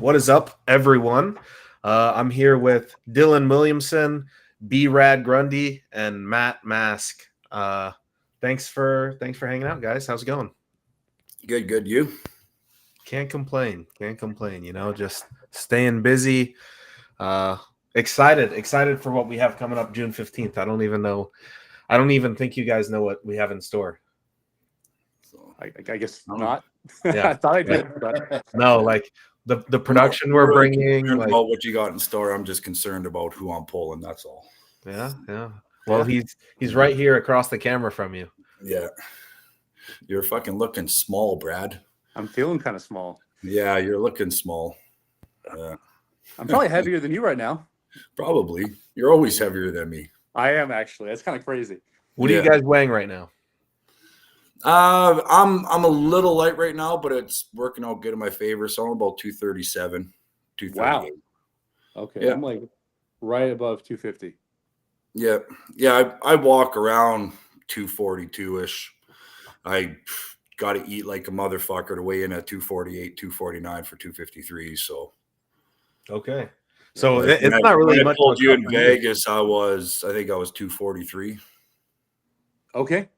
What is up, everyone? I'm here with Dylan Williamson, B-Rad Grundy, and Matt Mask. Thanks for hanging out, guys. How's it going? Good. You? Can't complain. Just staying busy. Excited for what we have coming up June 15th. I don't even think you guys know what we have in store. I guess not. Yeah. I thought I did. But... No, like the production we're bringing. Like, about what you got in store. I'm just concerned about who I'm pulling. That's all. Yeah. Well, he's right here across the camera from you. Yeah. You're fucking looking small, Brad. I'm feeling kind of small. Yeah, you're looking small. I'm probably heavier than you right now. Probably. You're always heavier than me. I am actually. That's kind of crazy. What are you guys weighing right now? I'm a little light right now, but it's working out good in my favor. So I'm about 237, 238. Wow. Okay. Yeah. I'm like right above 250. Yeah. I walk around 242-ish. I got to eat like a motherfucker to weigh in at 248, 249 for 253. So. Okay. So it's not really much. I told you in Vegas, I think I was 243. Okay.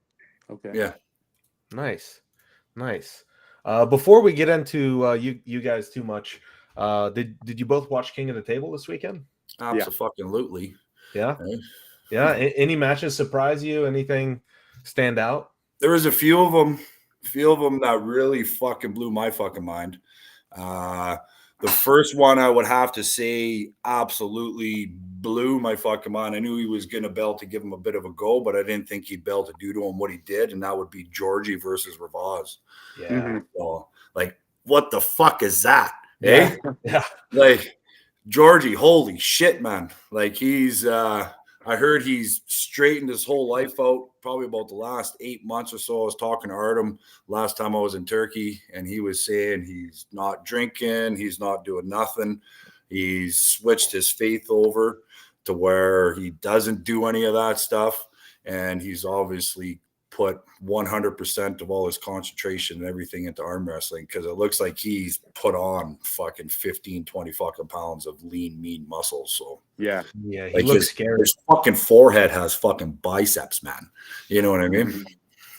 Yeah. Nice. Before we get into you guys too much, did you both watch King of the Table this weekend? Absolutely. Yeah. Yeah. Any matches surprise you? Anything stand out? There was a few of them that really fucking blew my fucking mind. The first one I would have to say absolutely blew my fucking mind. I knew he was going to belt to give him a bit of a go, but I didn't think he'd belt to do to him what he did, and that would be Georgie versus Ravaz. Yeah. Mm-hmm. So, like, what the fuck is that? Eh? Yeah. Like, Georgie, holy shit, man. Like, he's I heard he's straightened his whole life out probably about the last 8 months or so. I was talking to Artem last time I was in Turkey, and he was saying he's not drinking, he's not doing nothing. He's switched his faith over to where he doesn't do any of that stuff, and he's obviously put 100% of all his concentration and everything into arm wrestling, because it looks like he's put on fucking 15, 20 fucking pounds of lean, mean muscles. So yeah, he like looks scary. His fucking forehead has fucking biceps, man. You know what I mean?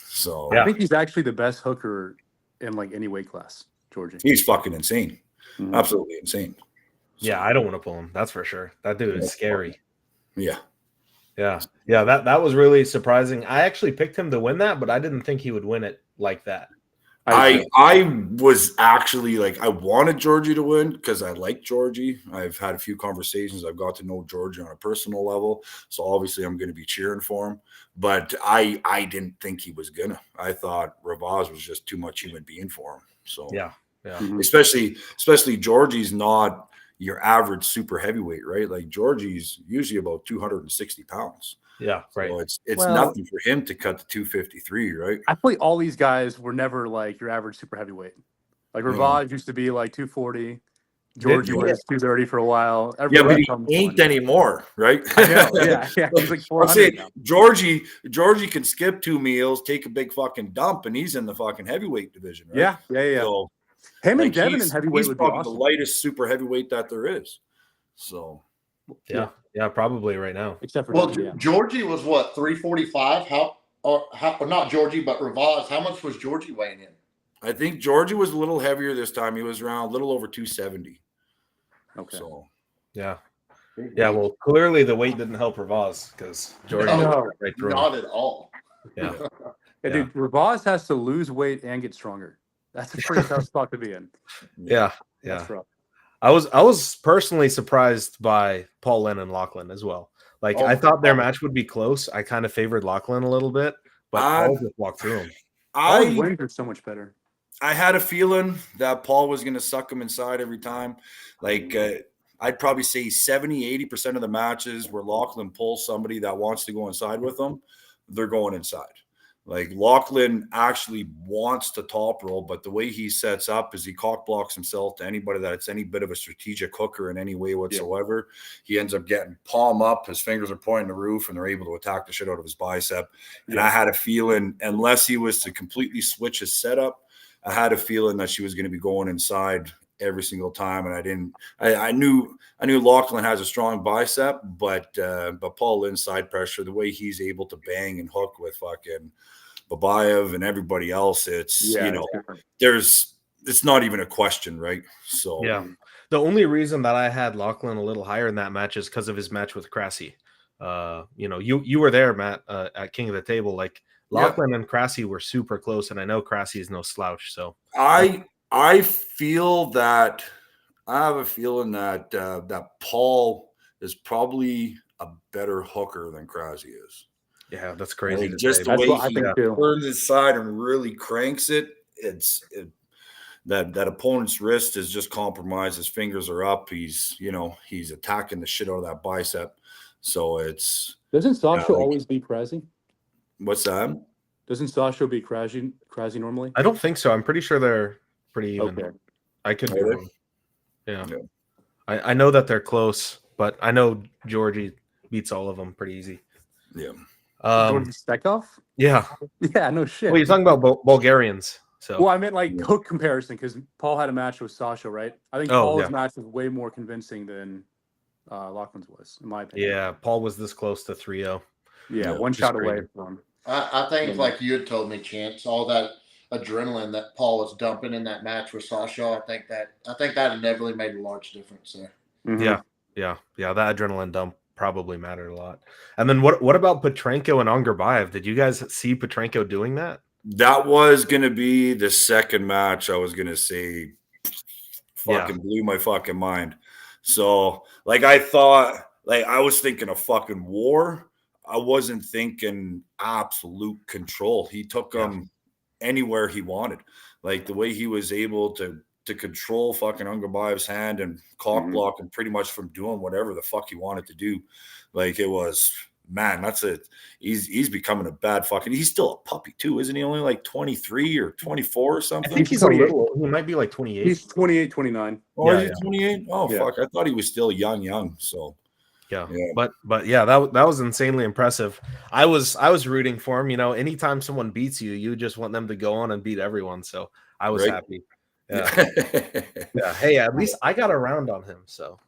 So I think he's actually the best hooker in like any weight class, Georgie. He's fucking insane. Mm-hmm. Absolutely insane. So, yeah, I don't want to pull him. That's for sure. That dude is scary. Yeah. That was really surprising. I actually picked him to win that, but I didn't think he would win it like that. I was actually like, I wanted Georgie to win because I like Georgie. I've had a few conversations. I've got to know Georgie on a personal level. So obviously I'm going to be cheering for him. But I didn't think he was going to. I thought Ravaz was just too much human being for him. So yeah. Mm-hmm. Especially Georgie's not your average super heavyweight, right? Like Georgie's usually about 260 pounds. Yeah, right. So it's nothing for him to cut to 253, right? I feel like all these guys were never like your average super heavyweight. Like Ravaz used to be like 240. Georgie was 230 for a while. Everybody but he ain't anymore, right? Yeah. He's like 400 now. Georgie can skip 2 meals, take a big fucking dump, and he's in the fucking heavyweight division, right? Yeah. So, him and Devin in heavyweight would be awesome. He's probably the lightest super heavyweight that there is. So, yeah, probably right now. Except for Georgie was what, 345? How not Georgie, but Ravaz. How much was Georgie weighing in? I think Georgie was a little heavier this time. He was around a little over 270. Okay. So, yeah. Well, clearly the weight didn't help Ravaz because Georgie right through not at all. Yeah. Dude, Ravaz has to lose weight and get stronger. That's a pretty tough spot to be in. Yeah. That's rough. I was personally surprised by Paul Linn and Lachlan as well. Like I thought their match would be close. I kind of favored Lachlan a little bit, but Paul just walked through him. Paul's wings are so much better. I had a feeling that Paul was going to suck him inside every time. Like I'd probably say 70-80% of the matches where Lachlan pulls somebody that wants to go inside with them, they're going inside. Like Lachlan actually wants to top roll, but the way he sets up is he cock blocks himself to anybody that's any bit of a strategic hooker in any way whatsoever. Yeah. He ends up getting palm up, his fingers are pointing the roof, and they're able to attack the shit out of his bicep. And I had a feeling, unless he was to completely switch his setup, I had a feeling that she was going to be going inside every single time. And I knew Lachlan has a strong bicep, but Paul Lynn's side pressure, the way he's able to bang and hook with fucking Babayev and everybody else, it's it's not even a question, right? So yeah, the only reason that I had Lachlan a little higher in that match is because of his match with Cressy. You were there, Matt, at King of the Table. Like Lachlan and Cressy were super close, and I know Cressy is no slouch. So I feel that I have a feeling that that Paul is probably a better hooker than Cressy is. Yeah, that's crazy. Just the way he turns his side and really cranks it, that opponent's wrist is just compromised. His fingers are up. He's attacking the shit out of that bicep. So doesn't Sasha always beat Cressy? What's that? Doesn't Sasha beat Cressy normally? I don't think so. I'm pretty sure they're pretty even. Okay. I could be wrong. Yeah. I know that they're close, but I know Georgie beats all of them pretty easy. Yeah. Georgie Stekov? Yeah. Yeah, no shit. Well, you're talking about Bulgarians. So. Well, I meant like hook comparison because Paul had a match with Sasha, right? I think Paul's match was way more convincing than Lachlan's was, in my opinion. Yeah, Paul was this close to 3-0. Yeah, one shot away from. I think, like you had told me, Chance, all that adrenaline that Paul was dumping in that match with Sasha, I think that inevitably made a large difference there. Mm-hmm. Yeah. That adrenaline dump probably mattered a lot. And then what about Petranco and Angra? Did you guys see Petranco doing that? That was gonna be the second match. I was gonna say, fucking blew my fucking mind. So, like, I thought, like, I was thinking a fucking war. I wasn't thinking absolute control. He took him anywhere he wanted. Like the way he was able to control fucking Angrabayev's hand and cock block him pretty much from doing whatever the fuck he wanted to do. Like it was, man, that's it. He's becoming a bad fucking. He's still a puppy too, isn't he? Only like 23 or 24 or something. I think he's a little. He might be like 28. He's 28, 29. Oh, is he 28? Oh, fuck! I thought he was still young. So. Yeah. But yeah, that was insanely impressive. I was rooting for him. Anytime someone beats you, you just want them to go on and beat everyone. So I was happy. Yeah. Hey, at least I got a round on him. So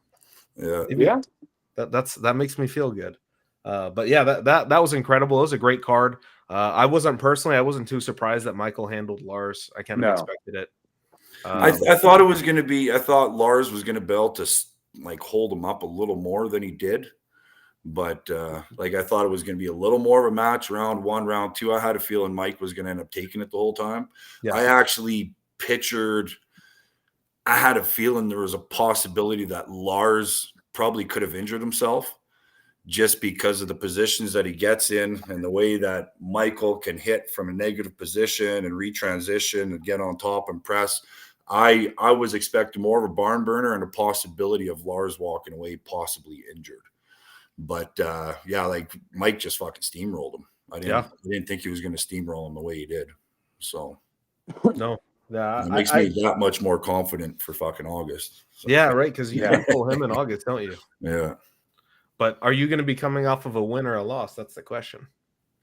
that makes me feel good. But yeah, that was incredible. It was a great card. I wasn't too surprised that Michael handled Lars. I kind of expected it. I thought it was going to be. I thought Lars was going to be able to like hold him up a little more than he did, but like I thought it was going to be a little more of a match. Round 1, round 2, I had a feeling Mike was going to end up taking it the whole time. I actually I had a feeling there was a possibility that Lars probably could have injured himself just because of the positions that he gets in and the way that Michael can hit from a negative position and retransition and get on top and press. I was expecting more of a barn burner and a possibility of Lars walking away possibly injured. But like Mike just fucking steamrolled him. I didn't think he was going to steamroll him the way he did. So no. It makes me that much more confident for fucking August. So. Yeah, right, because you can pull him in August, don't you? Yeah. But are you going to be coming off of a win or a loss? That's the question.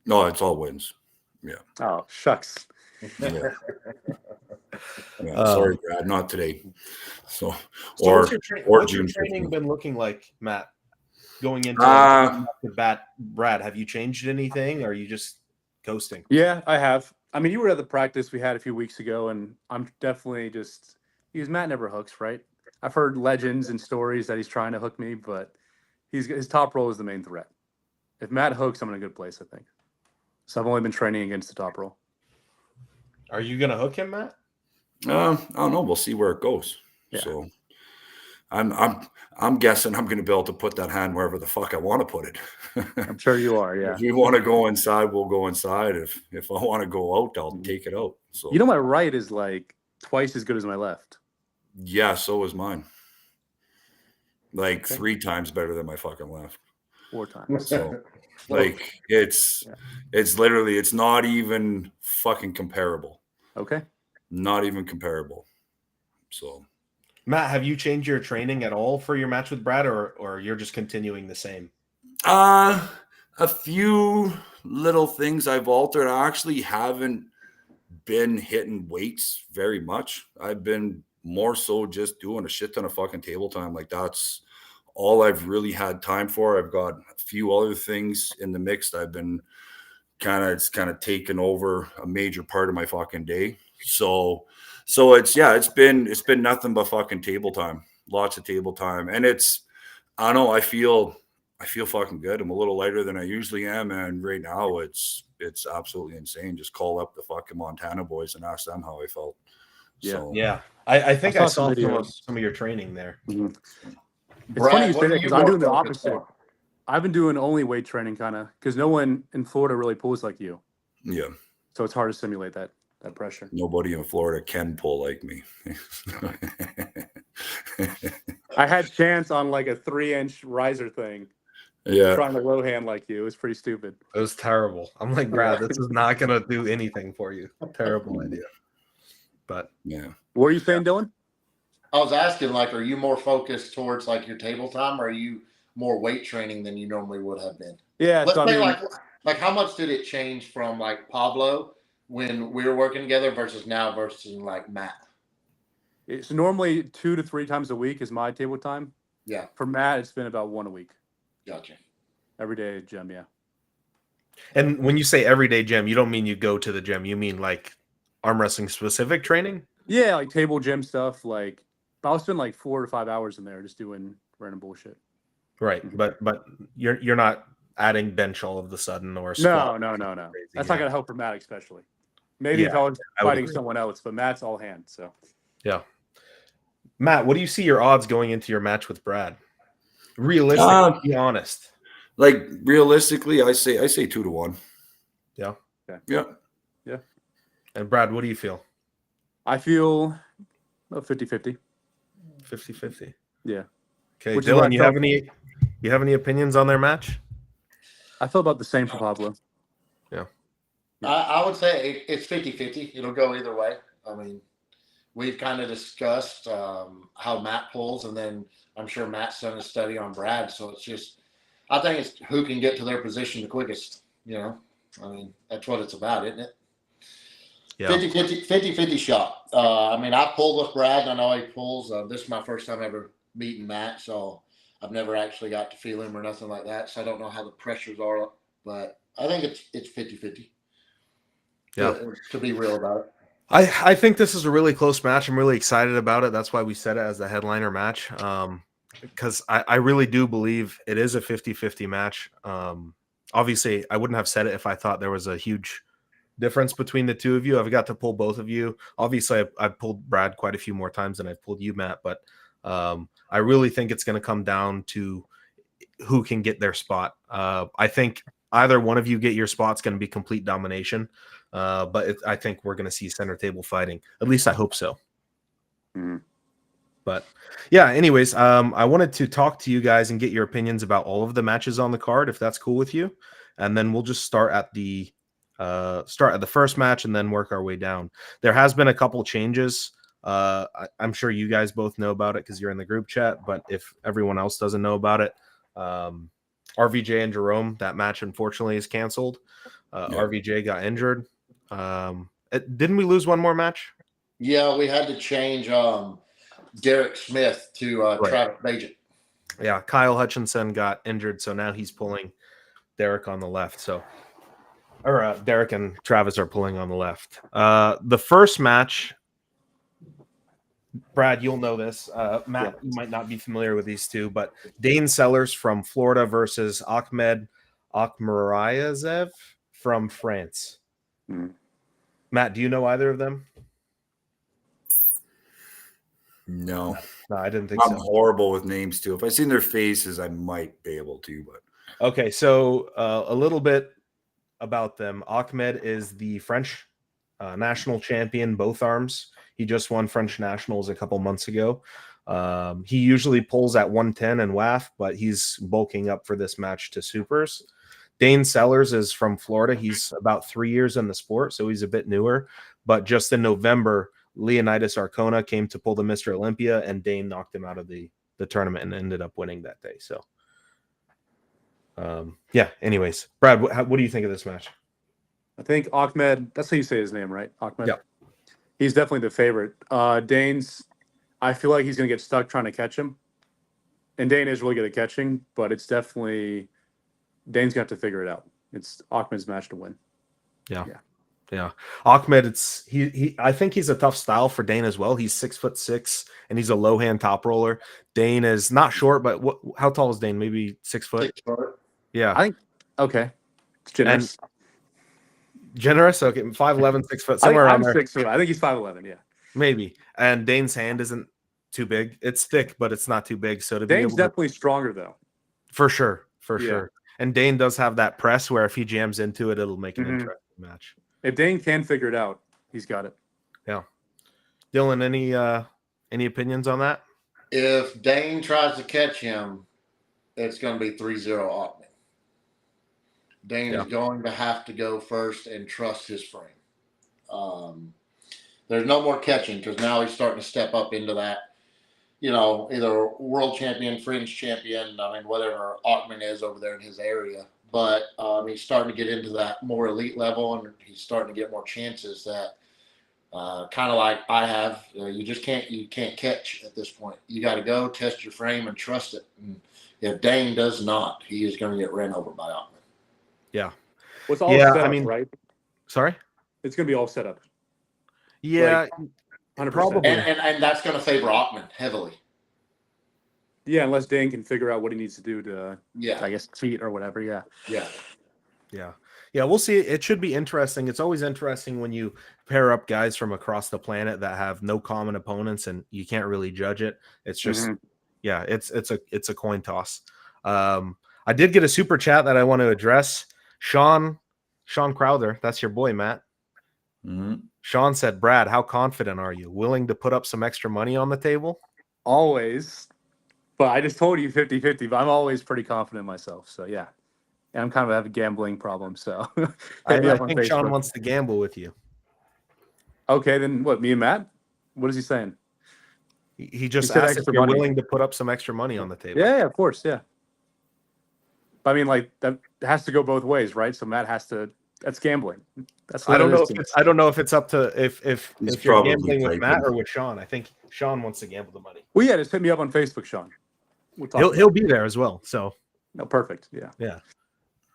No, it's all wins. Yeah. Oh, shucks. Yeah. Sorry, Brad, not today. So what's your training been looking like, Matt? Going into the bat, Brad, have you changed anything, or are you just coasting? Yeah, I have. I mean, you were at the practice we had a few weeks ago, and I'm definitely just because Matt never hooks, right? I've heard legends and stories that he's trying to hook me, but his top roll is the main threat. If Matt hooks, I'm in a good place, I think. So I've only been training against the top roll. Are you gonna hook him, Matt? I don't know. We'll see where it goes. Yeah. So I'm guessing I'm going to be able to put that hand wherever the fuck I want to put it. I'm sure you are. Yeah. If you want to go inside, we'll go inside. If I want to go out, I'll take it out. So my right is like twice as good as my left. Yeah, so is mine. Like 3 times better than my fucking left. 4 times. So like it's literally it's not even fucking comparable. Okay. Not even comparable. So Matt, have you changed your training at all for your match with Brad, or you're just continuing the same? A few little things I've altered. I actually haven't been hitting weights very much. I've been more so just doing a shit ton of fucking table time. Like that's all I've really had time for. I've got a few other things in the mix that I've been kind of taken over a major part of my fucking day. So it's been nothing but fucking table time. Lots of table time. And I don't know, I feel fucking good. I'm a little lighter than I usually am, and right now it's absolutely insane. Just call up the fucking Montana boys and ask them how I felt. Yeah. So, Yeah. I think I saw some of your training there. Mm-hmm. It's Brad, funny you say what that are because you I'm more doing the focused opposite. on? I've been doing only weight training kind of because no one in Florida really pulls like you. yeah. So it's hard to simulate that pressure. Nobody in Florida can pull like me. I had Chance on like a 3-inch riser thing. Yeah. Trying to low hand like you. It was pretty stupid. It was terrible. I'm like, Brad, this is not going to do anything for you. Terrible idea. But yeah. What are you saying, Dylan? I was asking, like, are you more focused towards like your table time, or are you more weight training than you normally would have been? Yeah. Let's So, say, I mean, like how much did it change from like Pablo when we were working together versus now versus like Matt? it's normally 2 to 3 times a week is my table time. Yeah, For Matt, it's been about 1 a week. gotcha. Every day at gym, yeah. And when you say everyday gym, you don't mean you go to the gym. You mean like arm wrestling specific training? Yeah, like table gym stuff. Like, I'll spend like 4 to 5 hours in there just doing random bullshit. Right. But you're not adding bench all of a sudden or No. squat. That's yeah. not gonna help for Matt especially. Maybe if I was I would fighting agree. someone else, but Matt's all hand. So Yeah. Matt, what do you see your odds going into your match with Brad? Realistically, be honest. Like realistically, I say 2-1. Yeah. Okay. Yeah. And Brad, what do you feel? I feel 50-50. 50-50. Yeah. Okay, Which is what Dylan, you have any opinions on their match? I feel about the same for Pablo. Yeah. I would say it's 50-50. It'll go either way. I mean, we've kind of discussed how Matt pulls, and then I'm sure Matt's done a study on Brad. So it's just, I think it's who can get to their position the quickest. You know, I mean, that's what it's about, isn't it? Yeah. 50-50 shot. I mean, I pulled with Brad, and I know he pulls. This is my first time ever meeting Matt, so I've never actually got to feel him or nothing like that. So I don't know how the pressures are, but I think it's 50-50. Yeah. To be real about it. I think this is a really close match. I'm really excited about it. That's why we set it as the headliner match. Because I really do believe it is a 50-50 match. Obviously, I wouldn't have said it if I thought there was a huge difference between the two of you. I've got to pull both of you. Obviously, I've pulled Brad quite a few more times than I've pulled you, Matt. But I really think it's going to come down to who can get their spot. I think either one of you get your spot's going to be complete domination. But I think we're going to see center table fighting. At least I hope so. Mm-hmm. But yeah, anyways, I wanted to talk to you guys and get your opinions about all of the matches on the card, if that's cool with you. And then we'll just start at the first match and then work our way down. There has been a couple changes. I'm sure you guys both know about it because you're in the group chat. But if everyone else doesn't know about it, RVJ and Jerome, that match unfortunately is canceled. RVJ got injured. Didn't we lose one more match? Yeah, we had to change Derek Smith to Travis Bajent. Yeah, Kyle Hutchinson got injured, so now he's pulling Derek on the left. Derek and Travis are pulling on the left. The first match, Brad, you'll know this. Matt, you might not be familiar with these two, but Dane Sellers from Florida versus Ahmed Akhmarayev from France. Mm-hmm. Matt, do you know either of them? No, I didn't think so. I'm horrible with names too. If I seen their faces, I might be able to. But okay, so a little bit about them. Ahmed is the French national champion, both arms. He just won French nationals a couple months ago. He usually pulls at 110 and WAF, but he's bulking up for this match to supers. Dane Sellers is from Florida. He's about 3 years in the sport, so he's a bit newer. But just in November, Leonidas Arcona came to pull the Mr. Olympia, and Dane knocked him out of the tournament and ended up winning that day. So, yeah, anyways. Brad, what do you think of this match? I think Ahmed, that's how you say his name, right? Ahmed? Yeah. He's definitely the favorite. Dane's I feel like he's going to get stuck trying to catch him. And Dane is really good at catching, but it's definitely Dane's going to have to figure it out. It's Ahmed's match to win. Yeah. Ahmed, I think he's a tough style for Dane as well. He's 6'6" and he's a low hand top roller. Dane is not short, but how tall is Dane? Maybe 6 foot? 6 foot. Yeah. I think it's generous. Generous? Okay. 5'11", 6 foot, somewhere around there. 6 foot. I think he's 5'11", yeah. Maybe. And Dane's hand isn't too big. It's thick, but it's not too big. So Dane's definitely stronger though. For sure. And Dane does have that press where if he jams into it, it'll make an interesting match. If Dane can figure it out, he's got it. Yeah. Dylan, any opinions on that? If Dane tries to catch him, it's going to be 3-0 Ahmed. Dane is going to have to go first and trust his frame. There's no more catching because now he's starting to step up into that, either world champion, fringe champion, whatever Ahmed is over there in his area. But he's starting to get into that more elite level, and he's starting to get more chances that kind of like I have. You can't catch at this point. You got to go test your frame and trust it. And if Dane does not, he is going to get ran over by Ahmed. Yeah. Well, it's all set up, right? Sorry? It's going to be all set up. Yeah. 100%. Probably. And that's going to favor Ahmed heavily. Yeah, unless Dane can figure out what he needs to do to, I guess, cheat or whatever. Yeah. We'll see. It should be interesting. It's always interesting when you pair up guys from across the planet that have no common opponents and you can't really judge it. It's just, it's a coin toss. I did get a super chat that I want to address. Sean Crowther, that's your boy, Matt. Sean said, Brad, how confident are you? Willing to put up some extra money on the table? Always. But I just told you 50-50, but I'm always pretty confident in myself. So, yeah. And I'm kind of have a gambling problem. So, I think Sean wants to gamble with you. Okay, then what, me and Matt? What is he saying? He just asked if you're willing to put up some extra money on the table. Yeah, of course, yeah. But that has to go both ways, right? So Matt has to. That's gambling. That's I don't know if it's up to if you're gambling with Matt or with Sean. I think Sean wants to gamble the money. Well, yeah, just hit me up on Facebook, Sean. He'll be there as well. So perfect. Yeah. Yeah.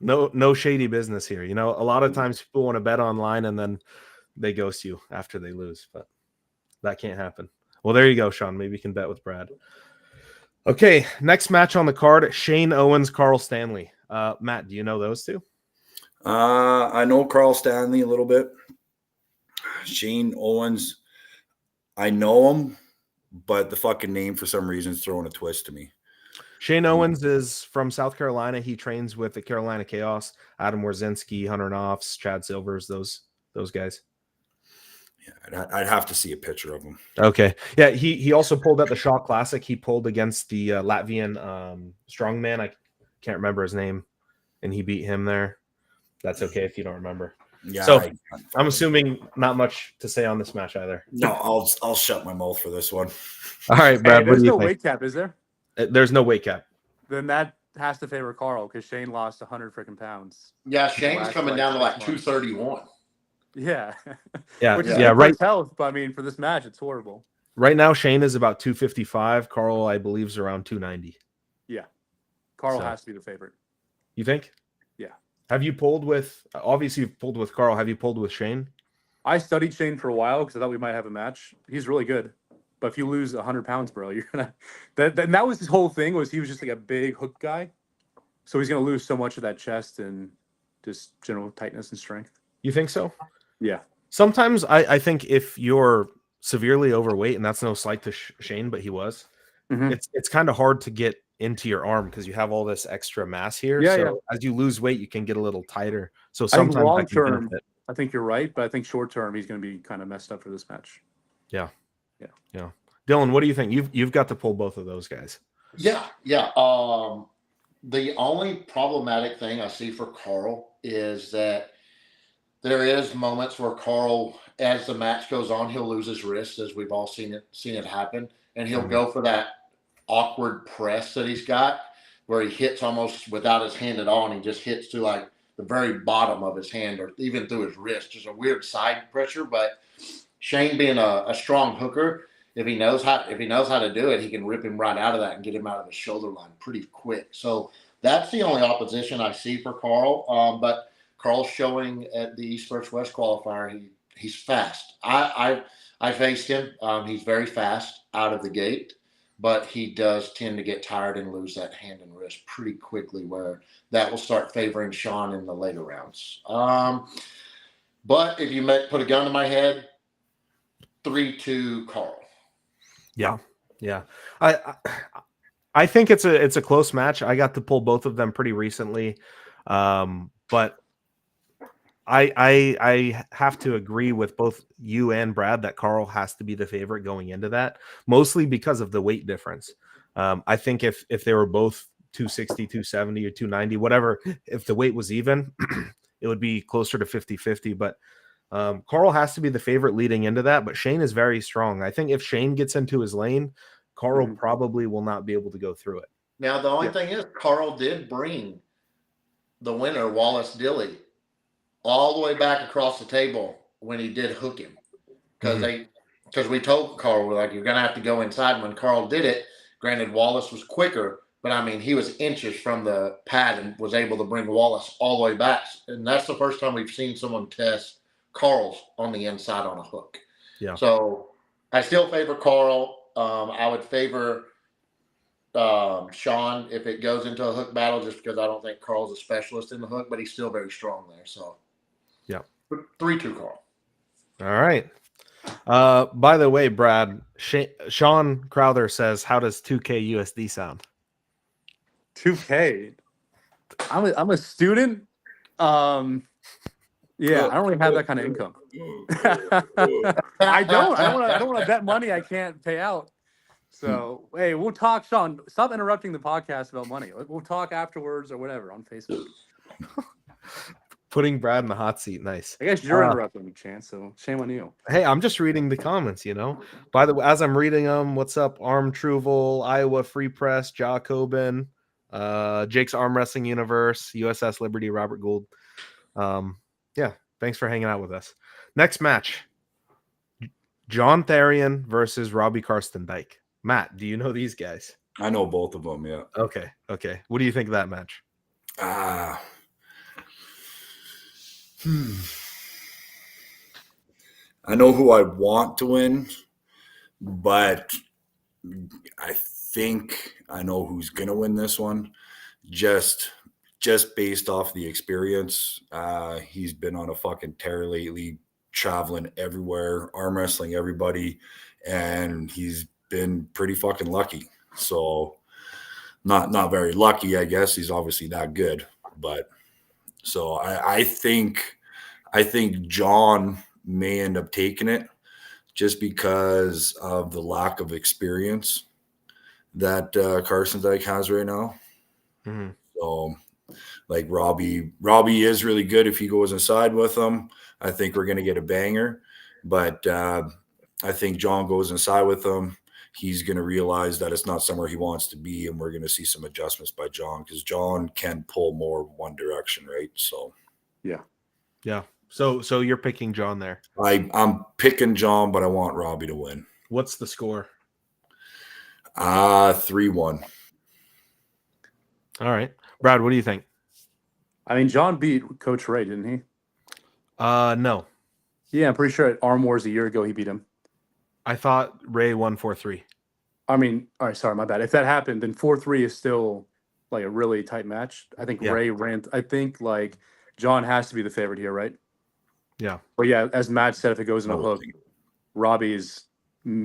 No shady business here. A lot of times people want to bet online and then they ghost you after they lose, but that can't happen. Well, there you go, Sean. Maybe you can bet with Brad. Okay, next match on the card: Shane Owens, Carl Stanley. Matt, do you know those two? I know Carl Stanley a little bit. Shane Owens, I know him, but the fucking name for some reason is throwing a twist to me. Shane Owens is from South Carolina. He trains with the Carolina Chaos, Adam Warzinski, Hunter Knopfs, Chad Silvers, those guys. Yeah, I'd have to see a picture of him. Okay. Yeah, he also pulled at the Shaw Classic. He pulled against the Latvian strongman. I can't remember his name, and he beat him there. That's okay if you don't remember. Yeah. So I'm assuming not much to say on this match either. No, I'll shut my mouth for this one. All right, Brad. There's no weight cap, is there? There's no weight cap. Then that has to favor Carl because Shane lost 100 freaking pounds. Yeah, Shane's coming down to like 231. Yeah. Yeah. Which is right. Health, but for this match, it's horrible. Right now, Shane is about 255. Carl, I believe, is around 290. Yeah. Carl has to be the favorite. You think? Yeah. Have you pulled with? Obviously, you've pulled with Carl. Have you pulled with Shane? I studied Shane for a while because I thought we might have a match. He's really good. But if you lose 100 pounds, bro, you're gonna. That was his whole thing. He was just like a big hook guy, so he's gonna lose so much of that chest and just general tightness and strength. You think so? Yeah. Sometimes I think if you're severely overweight, and that's no slight to Shane, but he was, it's kind of hard to get into your arm because you have all this extra mass here. Yeah, so as you lose weight, you can get a little tighter. So sometimes long term, I think you're right, but I think short term he's going to be kind of messed up for this match. Yeah. Dylan, what do you think? You've got to pull both of those guys. Yeah. The only problematic thing I see for Carl is that there is moments where Carl, as the match goes on, he'll lose his wrist, as we've all seen it happen, and he'll go for that awkward press that he's got, where he hits almost without his hand at all, and he just hits to like the very bottom of his hand or even through his wrist. There's a weird side pressure, but Shane being a strong hooker, if he knows how to do it, he can rip him right out of that and get him out of the shoulder line pretty quick. So that's the only opposition I see for Carl. But Carl's showing at the East vs. West qualifier, he's fast. I faced him. He's very fast out of the gate, but he does tend to get tired and lose that hand and wrist pretty quickly, where that will start favoring Sean in the later rounds. But if you put a gun to my head, 3-2 Carl. Yeah. I think it's a close match. I got to pull both of them pretty recently, but I have to agree with both you and Brad that Carl has to be the favorite going into that, mostly because of the weight difference. I think if they were both 260, 270, or 290, whatever, if the weight was even, it would be closer to 50-50. But Carl has to be the favorite leading into that. But Shane is very strong. I think if Shane gets into his lane, Carl probably will not be able to go through it. Now, the only thing is, Carl did bring the winner, Wallace Dilly, all the way back across the table when he did hook him. Because we told Carl, we're like, you're going to have to go inside. And when Carl did it, granted, Wallace was quicker, but I mean, he was inches from the pad and was able to bring Wallace all the way back. And that's the first time we've seen someone test Carl's on the inside on a hook. Yeah. So I still favor Carl. I would favor Sean if it goes into a hook battle, just because I don't think Carl's a specialist in the hook, but he's still very strong there. So, yeah, 3-2 Carl. All right. By the way, Brad, Sean Crowther says, "How does 2K USD sound?" 2K. I'm a student. Yeah, I don't really have that kind of income. I don't want to bet money I can't pay out. So, hey, we'll talk, Sean. Stop interrupting the podcast about money. We'll talk afterwards or whatever on Facebook. Putting Brad in the hot seat. Nice. I guess you're interrupting me, Chance, so shame on you. Hey, I'm just reading the comments, By the way, as I'm reading them, what's up? Arm Truval, Iowa Free Press, Jacobin, Jake's Arm Wrestling Universe, USS Liberty, Robert Gould. Yeah, thanks for hanging out with us. Next match, John Therian versus Robbie Karsten Dyke. Matt, do you know these guys? I know both of them, yeah. Okay. What do you think of that match? I know who I want to win, but I think I know who's going to win this one. Just based off the experience. He's been on a fucking tear lately, traveling everywhere, arm wrestling everybody, and he's been pretty fucking lucky. So not very lucky, I guess. He's obviously that good, but so I think John may end up taking it just because of the lack of experience that Carson Dyke has right now. Mm-hmm. So, like Robbie is really good if he goes inside with him. I think we're going to get a banger, but I think John goes inside with him. He's going to realize that it's not somewhere he wants to be, and we're going to see some adjustments by John because John can pull more one direction, right? So, yeah. So you're picking John there. I'm picking John, but I want Robbie to win. What's the score? 3-1. All right, Brad, what do you think? I mean, John beat Coach Ray, didn't he? No. Yeah, I'm pretty sure at Arm Wars a year ago he beat him. I thought Ray won 4-3. I mean, all right, sorry, my bad. If that happened, then 4-3 is still like a really tight match. I think Ray ran. I think like John has to be the favorite here, right? Yeah. But yeah, as Matt said, if it goes in a hook, Robbie is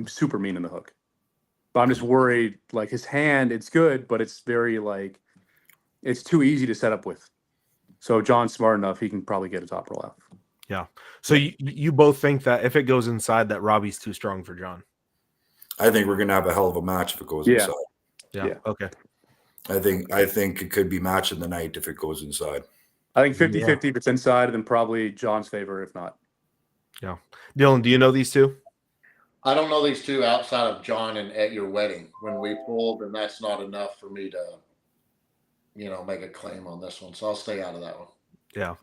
super mean in the hook. But I'm just worried, like his hand, it's good, but it's very like, it's too easy to set up with. So if John's smart enough, he can probably get a top roll out. Yeah. So you both think that if it goes inside, that Robbie's too strong for John? I think we're going to have a hell of a match if it goes inside. Yeah. Okay. I think it could be match of the night if it goes inside. I think 50-50 if it's inside, and then probably John's favor if not. Yeah. Dylan, do you know these two? I don't know these two outside of John and at your wedding. When we pulled, and that's not enough for me to, make a claim on this one. So I'll stay out of that one. Yeah.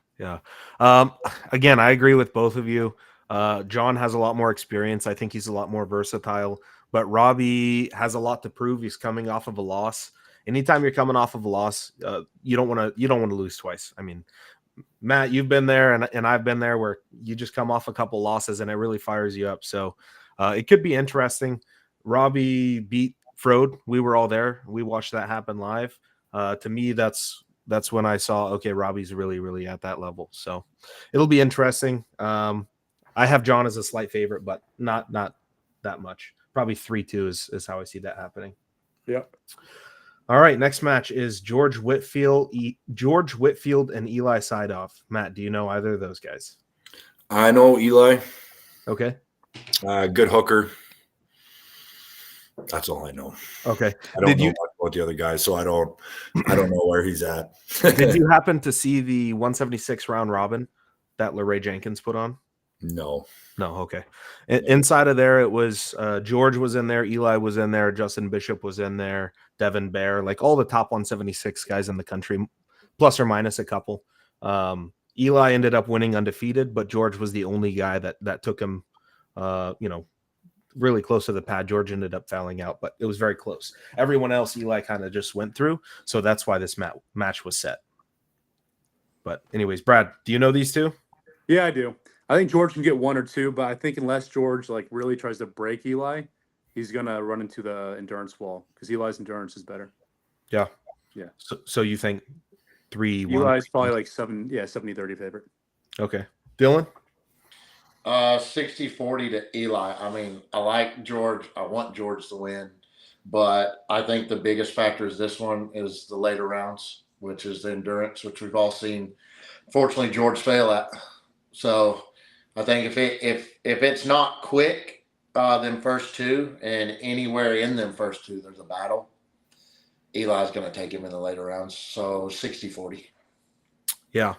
Again, I agree with both of you. John has a lot more experience. I think he's a lot more versatile. but Robbie has a lot to prove. He's coming off of a loss. Anytime you're coming off of a loss, you don't want to lose twice. I mean, Matt, you've been there, and I've been there, where you just come off a couple losses and it really fires you up. So it could be interesting. Robbie beat Frode. We were all there. We watched that happen live. To me, that's when I saw, okay, Robbie's really, really at that level. So it'll be interesting. I have John as a slight favorite, but not that much. Probably 3-2 is how I see that happening. Yep. All right, next match is George Whitfield and Eli Sidoff. Matt, do you know either of those guys? I know Eli. Okay. Good hooker. That's all I know. Okay. I don't know much about the other guys, so I don't know where he's at. Did you happen to see the 176 round robin that LeRae Jenkins put on? No. Okay. Inside of there, it was George was in there, Eli was in there, Justin Bishop was in there, Devin Bear, like all the top 176 guys in the country, plus or minus a couple. Eli ended up winning undefeated, but George was the only guy that took him, really close to the pad. George ended up fouling out, but it was very close. Everyone else, Eli kind of just went through, so that's why this match was set. But anyways, Brad, do you know these two? Yeah, I do. I think George can get one or two, but I think unless George like really tries to break Eli, he's gonna run into the endurance wall because Eli's endurance is better. Yeah. So you think 3-1? Eli's probably like 70-30 favorite. Okay, Dylan. 60-40 to Eli. I mean, I like George. I want George to win, but I think the biggest factor is this one is the later rounds, which is the endurance, which we've all seen. Fortunately, George fail at. So I think if it's not quick, them first two, and anywhere in them first two, there's a battle, Eli's going to take him in the later rounds. So 60-40. Yeah.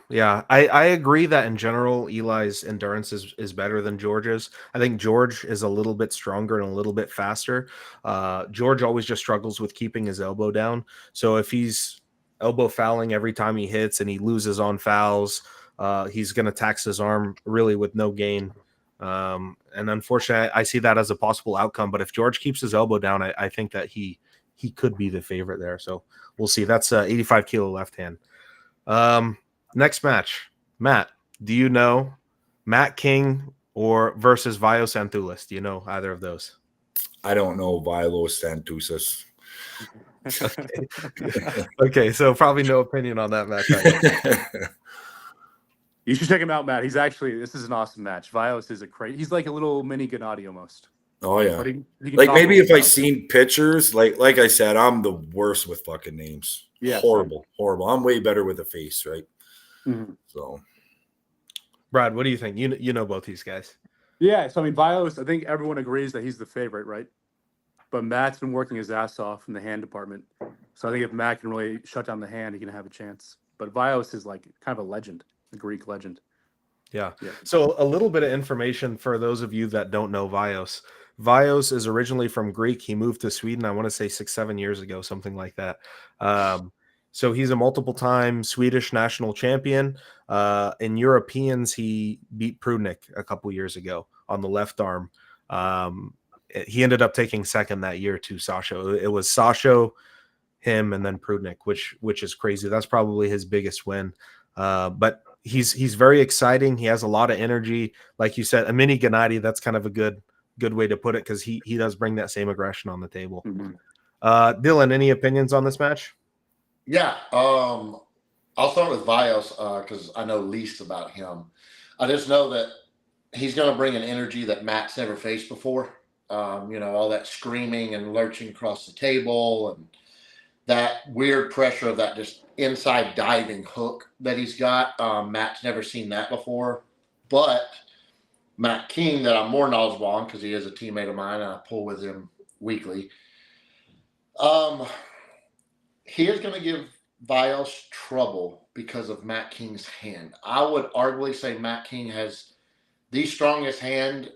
I agree that in general, Eli's endurance is better than George's. I think George is a little bit stronger and a little bit faster. George always just struggles with keeping his elbow down. So if he's elbow fouling every time he hits and he loses on fouls, he's going to tax his arm really with no gain. And unfortunately, I see that as a possible outcome. But if George keeps his elbow down, I think that he could be the favorite there. So we'll see. That's 85 kilo left hand. Next match, Matt, do you know Matt King versus Vios Antoulis? Do you know either of those? I don't know Vilos Antoulis. Okay, so probably no opinion on that match. You should check him out, Matt. This is an awesome match. Vios is he's like a little mini Gennady almost. Oh yeah. Like maybe if I seen pictures, like I said, I'm the worst with fucking names. Yeah. Horrible. I'm way better with a face, right? Mm-hmm. So, Brad, what do you think? You know both these guys. Yeah, so I mean, Vios, I think everyone agrees that he's the favorite, right? But Matt's been working his ass off in the hand department. So I think if Matt can really shut down the hand, he can have a chance. But Vios is like kind of a legend, a Greek legend. Yeah. So a little bit of information for those of you that don't know Vios. Vios is originally from Greek. He moved to Sweden, I want to say 6-7 years ago, something like that. So he's a multiple-time Swedish national champion. In Europeans, he beat Prudnik a couple years ago on the left arm. He ended up taking second that year to Sasho. It was Sasho, him, and then Prudnik, which is crazy. That's probably his biggest win. But he's very exciting. He has a lot of energy. Like you said, a mini Gennady, that's kind of a good way to put it because he does bring that same aggression on the table. Mm-hmm. Dylan, any opinions on this match? Yeah, I'll start with Vios because I know least about him. I just know that he's going to bring an energy that Matt's never faced before. All that screaming and lurching across the table and that weird pressure of that just inside diving hook that he's got. Matt's never seen that before. But Matt King, that I'm more knowledgeable on because he is a teammate of mine and I pull with him weekly. He is going to give Vios trouble because of Matt King's hand. I would arguably say Matt King has the strongest hand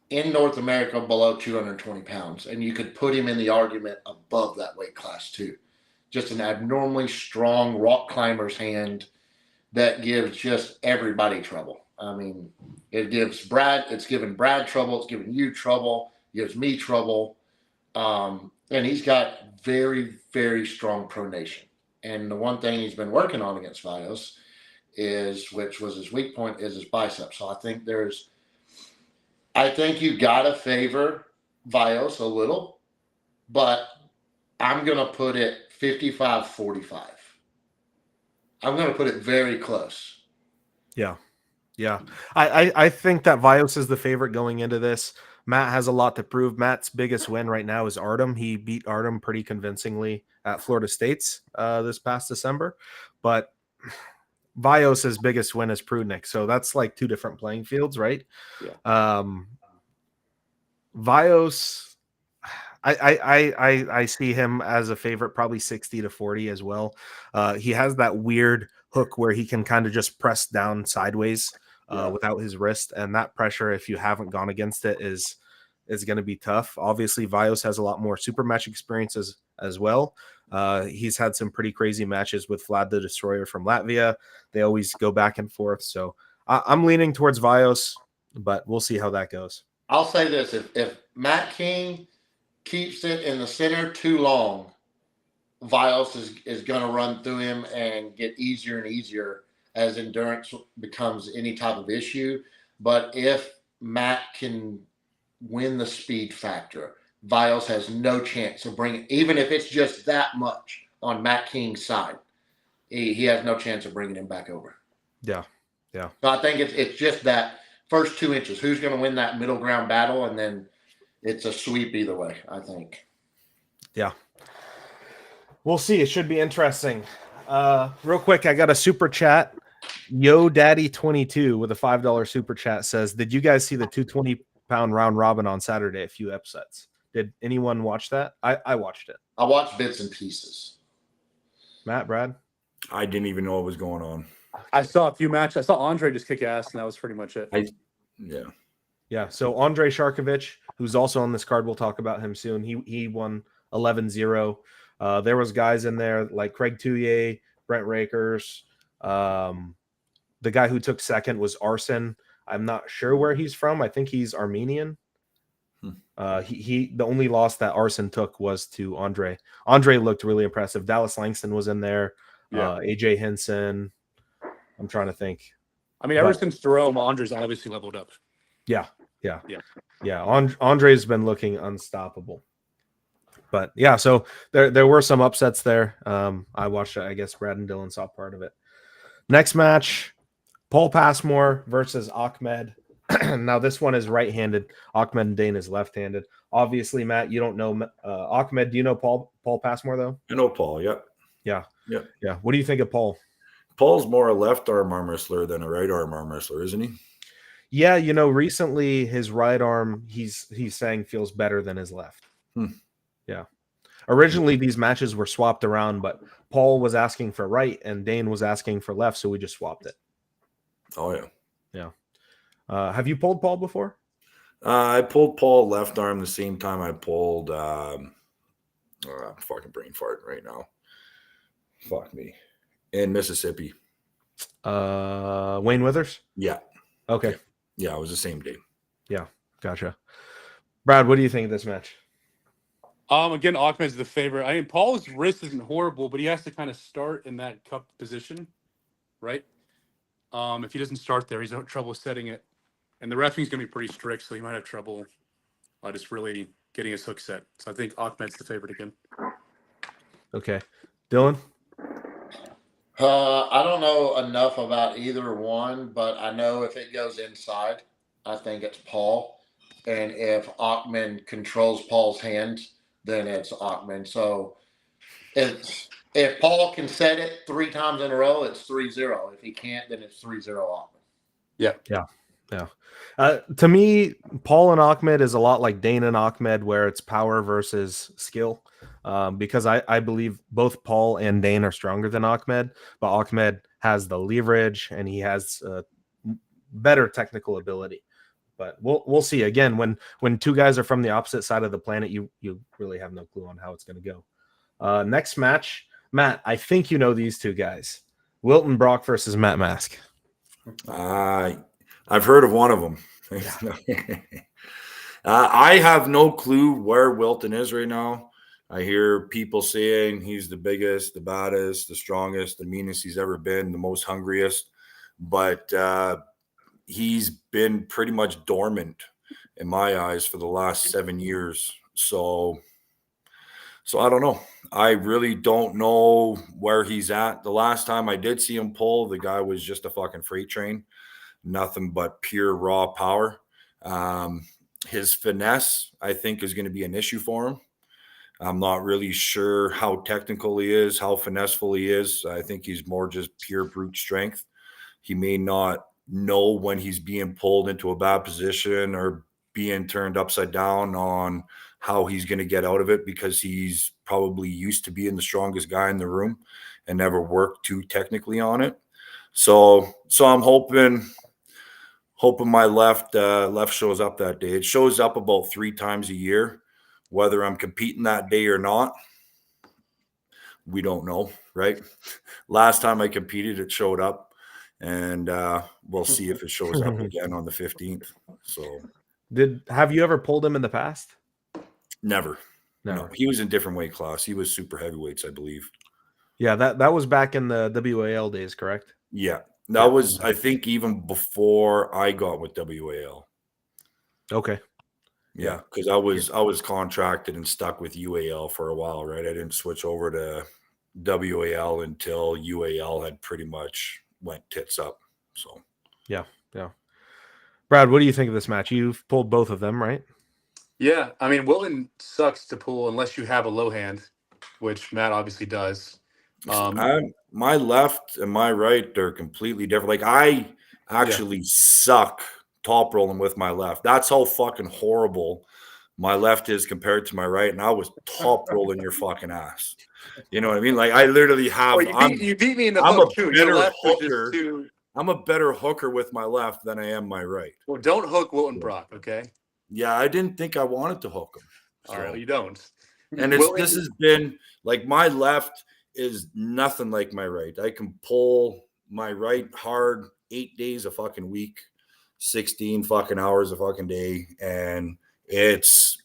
in North America below 220 pounds. And you could put him in the argument above that weight class too. Just an abnormally strong rock climber's hand that gives just everybody trouble. I mean, it's given Brad trouble. It's giving you trouble. gives me trouble. And he's got very, very strong pronation. And the one thing he's been working on against Vios which was his weak point, is his bicep. So I think you gotta favor Vios a little, but I'm gonna put it 55-45. I'm gonna put it very close. Yeah. I think that Vios is the favorite going into this. Matt has a lot to prove. Matt's biggest win right now is Artem. He beat Artem pretty convincingly at Florida State's this past December, but Vios's biggest win is Prudnik. So that's like two different playing fields, right? Yeah. Vios, I see him as a favorite, probably 60-40 as well. He has that weird hook where he can kind of just press down sideways without his wrist, and that pressure, if you haven't gone against it, is going to be tough. Obviously, Vios has a lot more super match experiences as well. He's had some pretty crazy matches with Vlad the Destroyer from Latvia. They always go back and forth. So I'm leaning towards Vios, but we'll see how that goes. I'll say this. If Matt King keeps it in the center too long, Vios is going to run through him and get easier and easier as endurance becomes any type of issue. But if Matt can win the speed factor, Vios has no chance of bringing, even if it's just that much on Matt King's side, he has no chance of bringing him back over. Yeah. So I think it's just that first 2 inches. Who's going to win that middle ground battle? And then it's a sweep either way, I think. Yeah. We'll see. It should be interesting. Real quick, I got a super chat. Yo Daddy 22 with a $5 super chat says, did you guys see the 220-pound round robin on Saturday? A few upsets. Did anyone watch that? I watched it. I watched bits and pieces. Matt, Brad? I didn't even know what was going on. I saw a few matches. I saw Andre just kick ass, and that was pretty much it. Yeah. So Andre Sharkovich, who's also on this card, we'll talk about him soon. He won 11-0. There was guys in there like Craig Touye, Brent Rakers. The guy who took second was Arsen. I'm not sure where he's from. I think he's Armenian. The only loss that Arsen took was to Andre. Andre looked really impressive. Dallas Langston was in there. AJ Henson. I'm trying to think. I mean, ever since Jerome, Andre's obviously leveled up. Yeah. Andre's been looking unstoppable. But yeah, so there were some upsets there. I watched it. I guess Brad and Dylan saw part of it. Next match, Paul Passmore versus Ahmed. Now this one is right-handed. Ahmed and Dane is left-handed. Obviously, Matt, you don't know Ahmed. Do you know Paul Passmore though? I know Paul. Yeah. What do you think of Paul? Paul's more a left arm wrestler than a right arm wrestler, isn't he? Yeah, recently his right arm he's saying feels better than his left. Yeah. Originally these matches were swapped around, but Paul was asking for right and Dane was asking for left, so we just swapped it. Oh yeah. Have you pulled Paul before? I pulled Paul left arm the same time I pulled fucking brain fart right now. Fuck me. In Mississippi. Wayne Withers? Yeah. Okay. Yeah, it was the same day. Yeah, gotcha. Brad, what do you think of this match? Again, Ahmed's the favorite. I mean, Paul's wrist isn't horrible, but he has to kind of start in that cupped position, right? If he doesn't start there, he's having trouble setting it. And the referee's going to be pretty strict, so he might have trouble just really getting his hook set. So I think Ahmed's the favorite again. Okay. Dylan? I don't know enough about either one, but I know if it goes inside, I think it's Paul. And if Ahmed controls Paul's hands, then it's Ahmed. So if Paul can set it 3 times in a row, it's 3-0. If he can't, then it's 3-0 Ahmed. Yeah. To me, Paul and Ahmed is a lot like Dane and Ahmed, where it's power versus skill. Because I believe both Paul and Dane are stronger than Ahmed, but Ahmed has the leverage and he has better technical ability. But we'll see. Again, when two guys are from the opposite side of the planet, you really have no clue on how it's going to go. Next match, Matt, I think you know these two guys. Wilton Brock versus Matt Mask. I've heard of one of them. I have no clue where Wilton is right now. I hear people saying he's the biggest, the baddest, the strongest, the meanest he's ever been, the most hungriest. But he's been pretty much dormant in my eyes for the last 7 years. So I don't know. I really don't know where he's at. The last time I did see him pull, the guy was just a fucking freight train. Nothing but pure raw power. His finesse, I think, is going to be an issue for him. I'm not really sure how technical he is, how finesseful he is. I think he's more just pure brute strength. He may not know when he's being pulled into a bad position or being turned upside down on how he's going to get out of it, because he's probably used to being the strongest guy in the room and never worked too technically on it. So I'm hoping my left shows up that day. It shows up about 3 times a year. Whether I'm competing that day or not, we don't know, right? Last time I competed, it showed up, and we'll see if it shows up again on the 15th. So, have you ever pulled him in the past? Never. No, he was in different weight class. He was super heavyweights, I believe. Yeah, that was back in the WAL days, correct? Yeah, that was, I think, even before I got with WAL. Okay. Yeah, because I was contracted and stuck with UAL for a while, right? I didn't switch over to WAL until UAL had pretty much went tits up. So yeah. Brad, what do you think of this match? You've pulled both of them, right? Yeah, I mean, Wilton sucks to pull unless you have a low hand, which Matt obviously does. My left and my right are completely different. Like, I actually suck top rolling with my left. That's how fucking horrible my left is compared to my right. And I was top rolling your fucking ass. You know what I mean? Like, I literally have. You beat me in the hook too. Your left was just too. I'm a better hooker with my left than I am my right. Well, don't hook Wilton Brock, okay? Yeah, I didn't think I wanted to hook him. So. All right, well, you don't. And this has been like, my left is nothing like my right. I can pull my right hard 8 days a fucking week, 16 fucking hours a fucking day, and it's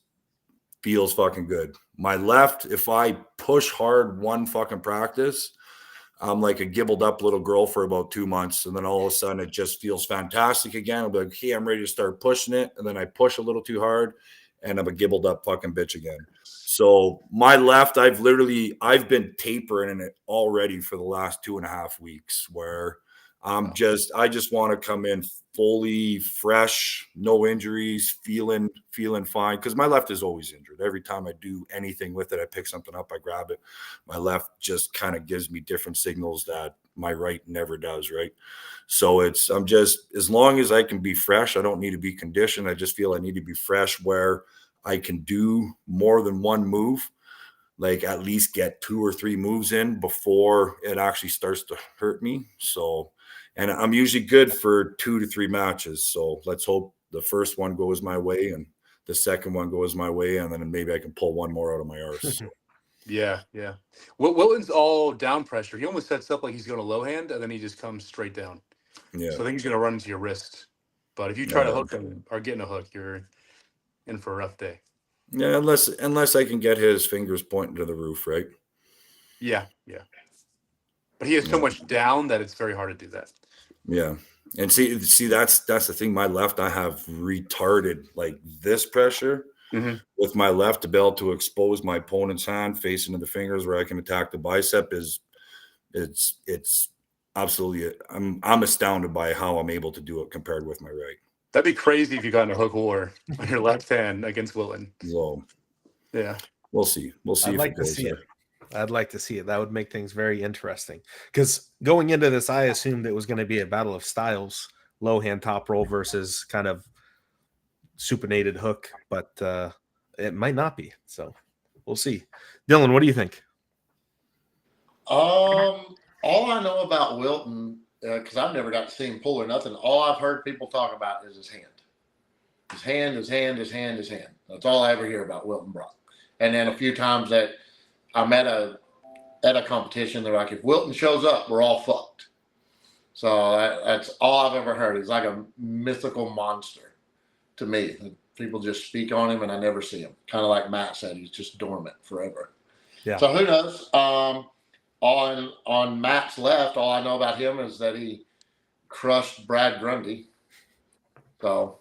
feels fucking good. My left, if I push hard one fucking practice, I'm like a gibbled up little girl for about 2 months, and then all of a sudden it just feels fantastic again. I'll be like, hey, I'm ready to start pushing it, and then I push a little too hard, and I'm a gibbled up fucking bitch again. So my left, I've been tapering it already for the last 2.5 weeks, where I just want to come in fully fresh, no injuries, feeling fine. Because my left is always injured. Every time I do anything with it, I pick something up, I grab it. My left just kind of gives me different signals that my right never does, right? So I'm just, as long as I can be fresh, I don't need to be conditioned. I just feel I need to be fresh where I can do more than one move, like at least get 2 or 3 moves in before it actually starts to hurt me. So, and I'm usually good for 2 to 3 matches. So let's hope the first one goes my way and the second one goes my way, and then maybe I can pull one more out of my arse. So. Yeah. Wilton's all down pressure. He almost sets up like he's going to low hand, and then he just comes straight down. Yeah. So I think he's going to run into your wrist. But if you try to hook him or get in a hook, you're in for a rough day. Yeah, unless I can get his fingers pointing to the roof, right? Yeah. But he has so much down that it's very hard to do that. Yeah. And see that's the thing. My left, I have retarded like this pressure with my left to be able to expose my opponent's hand facing to the fingers where I can attack the bicep. It's absolutely, I'm astounded by how I'm able to do it compared with my right. That'd be crazy if you got in a hook war on your left hand against Wilton. So, yeah, we'll see. I'd like to see it. I'd like to see it. That would make things very interesting. Because going into this, I assumed it was going to be a battle of styles, low hand top roll versus kind of supinated hook, but it might not be. So we'll see. Dylan, what do you think? All I know about Wilton, because I've never got to see him pull or nothing, all I've heard people talk about is his hand. His hand. That's all I ever hear about Wilton Brock. And then a few times that I'm at a competition, they're like, if Wilton shows up, we're all fucked. So that's all I've ever heard. He's like a mythical monster to me. People just speak on him, and I never see him. Kind of like Matt said, he's just dormant forever. Yeah. So who knows? On Matt's left, all I know about him is that he crushed Brad Grundy. So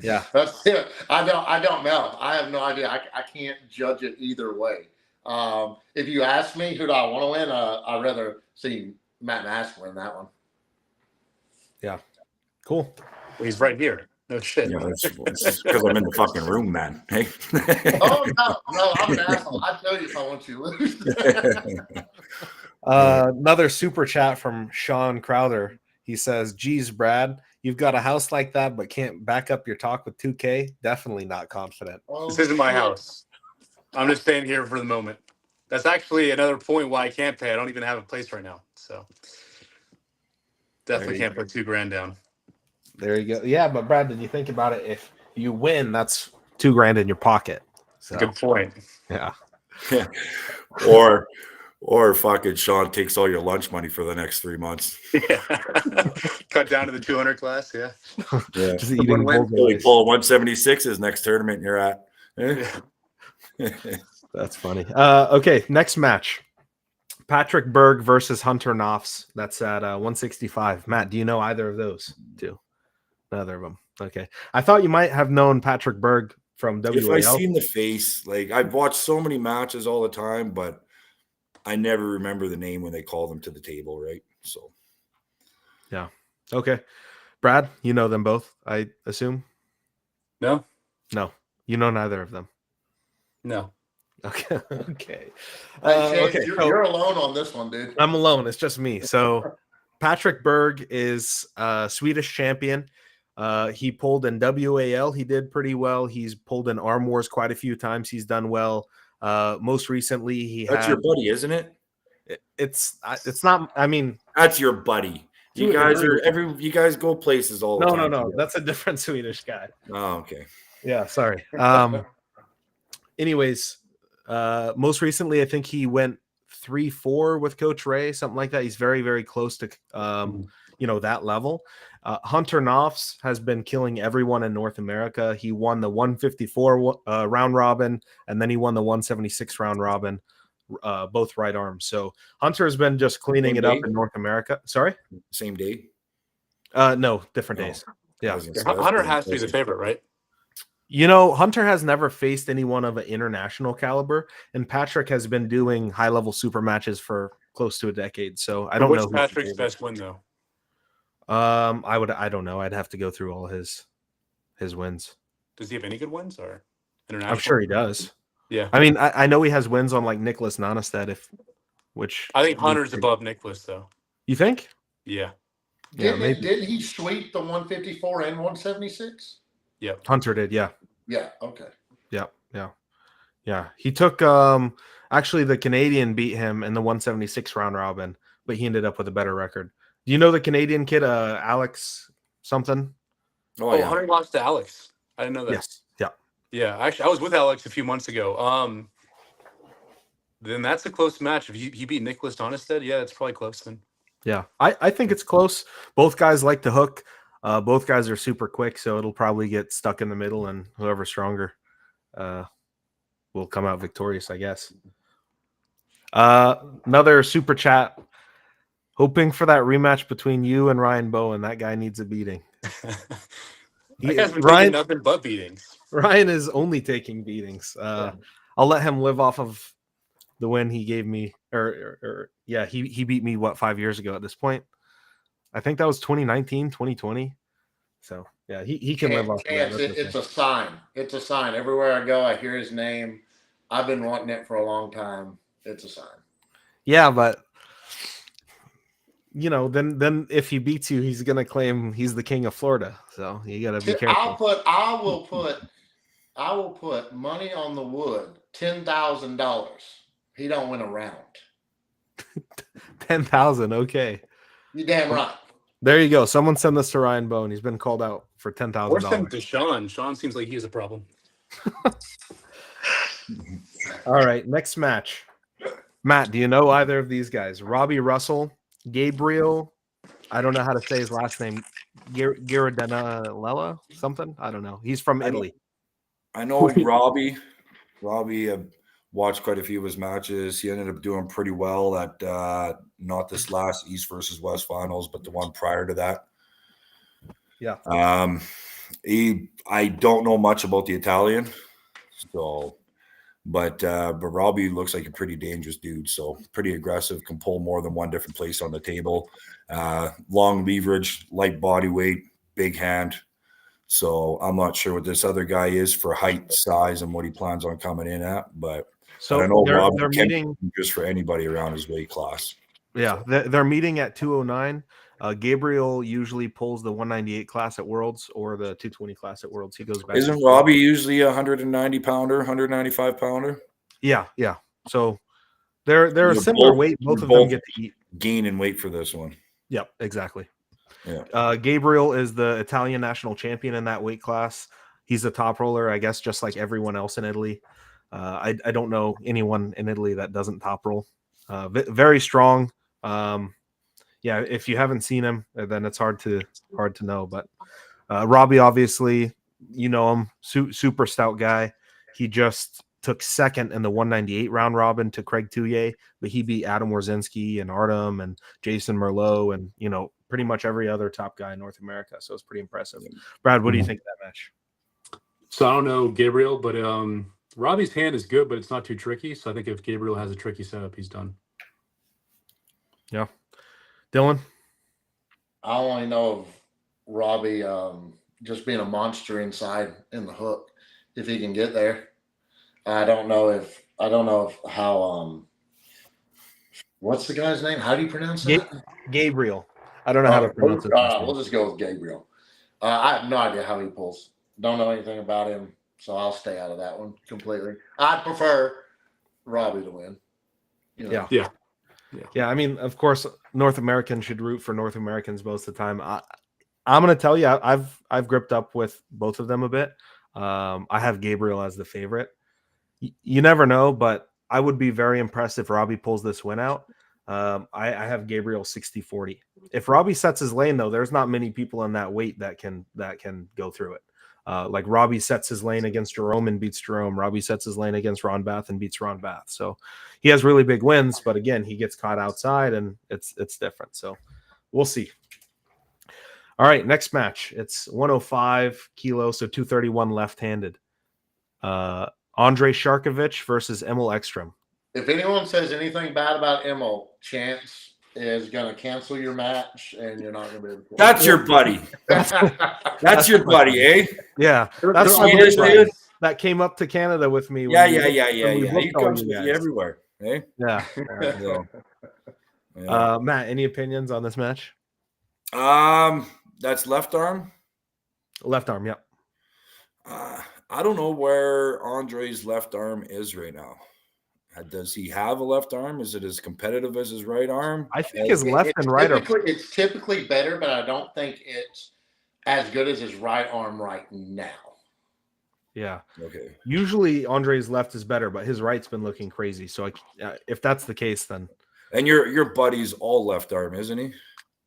yeah, that's it. I don't know. I have no idea. I can't judge it either way. If you ask me who do I want to win, I'd rather see Matt Nash win that one. Yeah. Cool. Well, he's right here. No shit. Yeah, it's because I'm in the fucking room, man. Hey. Oh no, I'm an asshole. I tell you if I want you to lose. Another super chat from Sean Crowther. He says, "Geez, Brad, you've got a house like that, but can't back up your talk with 2K. Definitely not confident." This isn't my house. I'm just staying here for the moment. That's actually another point why I can't pay. I don't even have a place right now, so definitely can't put $2,000 down. There you go. Yeah, but Brad, did you think about it? If you win, that's $2,000 in your pocket. So, good point. Yeah. Or fucking Sean takes all your lunch money for the next 3 months. Yeah. Cut down to the 200 class. Yeah. Yeah. Just eating pull 176's next tournament you're at. Yeah. That's funny. Okay, next match. Patrick Berg versus Hunter Knopfs. That's at 165. Matt, do you know either of those two? Neither of them. Okay. I thought you might have known Patrick Berg from WAL. If I seen the face, like I've watched so many matches all the time, but I never remember the name when they call them to the table, right? So yeah. Okay. Brad, you know them both, I assume? No. You know neither of them. No. Okay. Okay. Okay. You're alone on this one, dude. I'm alone. It's just me. So Patrick Berg is a Swedish champion. He pulled in WAL. He did pretty well. He's pulled in Arm Wars quite a few times. He's done well. Most recently, that's your buddy, isn't it? It's not. I mean, that's your buddy. You guys go places all the time. No. That's a different Swedish guy. Oh, okay. Yeah, sorry. Anyways, most recently, I think he went 3-4 with Coach Ray, something like that. He's very, very close to that level. Hunter Knopfs has been killing everyone in North America. He won the 154 round robin, and then he won the 176 round robin, both right arms. So Hunter has been just cleaning it up in North America. Sorry? Same day? No, different days. Yeah. Hunter has to be the favorite, right? Hunter has never faced anyone of an international caliber, and Patrick has been doing high-level super matches for close to a decade. So I don't know. What's Patrick's best win, though? I don't know. I'd have to go through all his wins. Does he have any good wins or international? I'm sure he does. Yeah. I mean, I know he has wins on like Nicholas Nonestead, which I think Hunter's above Nicholas, though. You think? Yeah. Did he sweep the 154 and 176? Yeah. Hunter did, yeah. Yeah, okay. Yeah. He took actually the Canadian beat him in the 176 round robin, but he ended up with a better record. Do you know the Canadian kid, Alex something? Oh, yeah. Hunter lost to Alex. I didn't know that. Yes. Yeah. Yeah. Actually, I was with Alex a few months ago. Then that's a close match. If he beat Nicholas Nonestead, yeah, it's probably close then. Yeah. I think it's close. Both guys like to hook. Both guys are super quick, so it'll probably get stuck in the middle, and whoever's stronger will come out victorious, I guess. Another super chat. Hoping for that rematch between you and Ryan Bowen. That guy needs a beating. That guy's been taking nothing but beatings. Ryan is only taking beatings. I'll let him live off of the win he gave me. He beat me, 5 years ago at this point? I think that was 2019, 2020. So, yeah, he can live off of that. It's a sign. It's a sign. Everywhere I go, I hear his name. I've been wanting it for a long time. It's a sign. Yeah, but then if he beats you, he's gonna claim he's the king of Florida. So you gotta be careful. I will put money on the wood, $10,000. He don't win a round. 10,000. Okay. You damn right. There you go. Someone send this to Ryan Bone. He's been called out for $10,000. Or send it to Sean. Sean seems like he has a problem. All right, next match. Matt, do you know either of these guys? Robbie Russell, Gabriel. I don't know how to say his last name. Gira something. I don't know. He's from Italy. I know Robbie. Robbie watched quite a few of his matches. He ended up doing pretty well at not this last East versus West finals, but the one prior to that. Yeah. I don't know much about the Italian, so but Robbie looks like a pretty dangerous dude. So pretty aggressive, can pull more than one different place on the table. Long leverage, light body weight, big hand. So I'm not sure what this other guy is for height, size, and what he plans on coming in at. But so I know Robbie they're can meeting be just for anybody around his weight class. Yeah, they're meeting at 209. Gabriel usually pulls the 198 class at Worlds or the 220 class at Worlds. He goes back. Isn't Robbie usually a 190 pounder, 195 pounder? Yeah. So they're a similar weight. Both of them get to eat. Gain and weight for this one. Yep, exactly. Yeah. Gabriel is the Italian national champion in that weight class. He's a top roller, I guess, just like everyone else in Italy. I don't know anyone in Italy that doesn't top roll. Very strong. Yeah, if you haven't seen him, then it's hard to know. But Robbie, obviously, you know him, super stout guy. He just took second in the 198 round robin to Craig Touye, but he beat Adam Warzinski and Artem and Jason Merlot and pretty much every other top guy in North America. So it's pretty impressive. Brad, what do you think of that match? So I don't know Gabriel, but Robbie's hand is good, but it's not too tricky. So I think if Gabriel has a tricky setup, he's done. Yeah. Dylan? I only know of Robbie just being a monster inside in the hook. If he can get there, I don't know how. What's the guy's name? How do you pronounce that? Gabriel. I don't know how to pronounce it. We'll just go with Gabriel. I have no idea how he pulls. Don't know anything about him, so I'll stay out of that one completely. I'd prefer Robbie to win. Yeah. I mean, of course, North Americans should root for North Americans most of the time. I'm going to tell you, I've gripped up with both of them a bit. I have Gabriel as the favorite. You never know, but I would be very impressed if Robbie pulls this win out. I have Gabriel 60-40. If Robbie sets his lane, though, there's not many people in that weight that can go through it. Like Robbie sets his lane against Jerome and beats Jerome. Robbie sets his lane against Ron Bath and beats Ron Bath. So he has really big wins, but again, he gets caught outside and it's different. So we'll see. All right, next match. It's 105 kilos, so 231 left-handed. Andrei Sharkovich versus Emil Xtram. If anyone says anything bad about Emil, Chance is going to cancel your match, and you're not going to be able to. That's your buddy. That's your buddy, eh? Yeah, that's my buddy that came up to Canada with me. Yeah. He comes with you everywhere, eh? Yeah. Matt, any opinions on this match? That's left arm. Left arm, yeah. I don't know where Andrei's left arm is right now. Does he have a left arm? Is it as competitive as his right arm? I think his left and right are. It's typically better, but I don't think it's as good as his right arm right now. Yeah. Okay. Usually Andrei's left is better, but his right's been looking crazy. So if that's the case, then. And your buddy's all left arm, isn't he?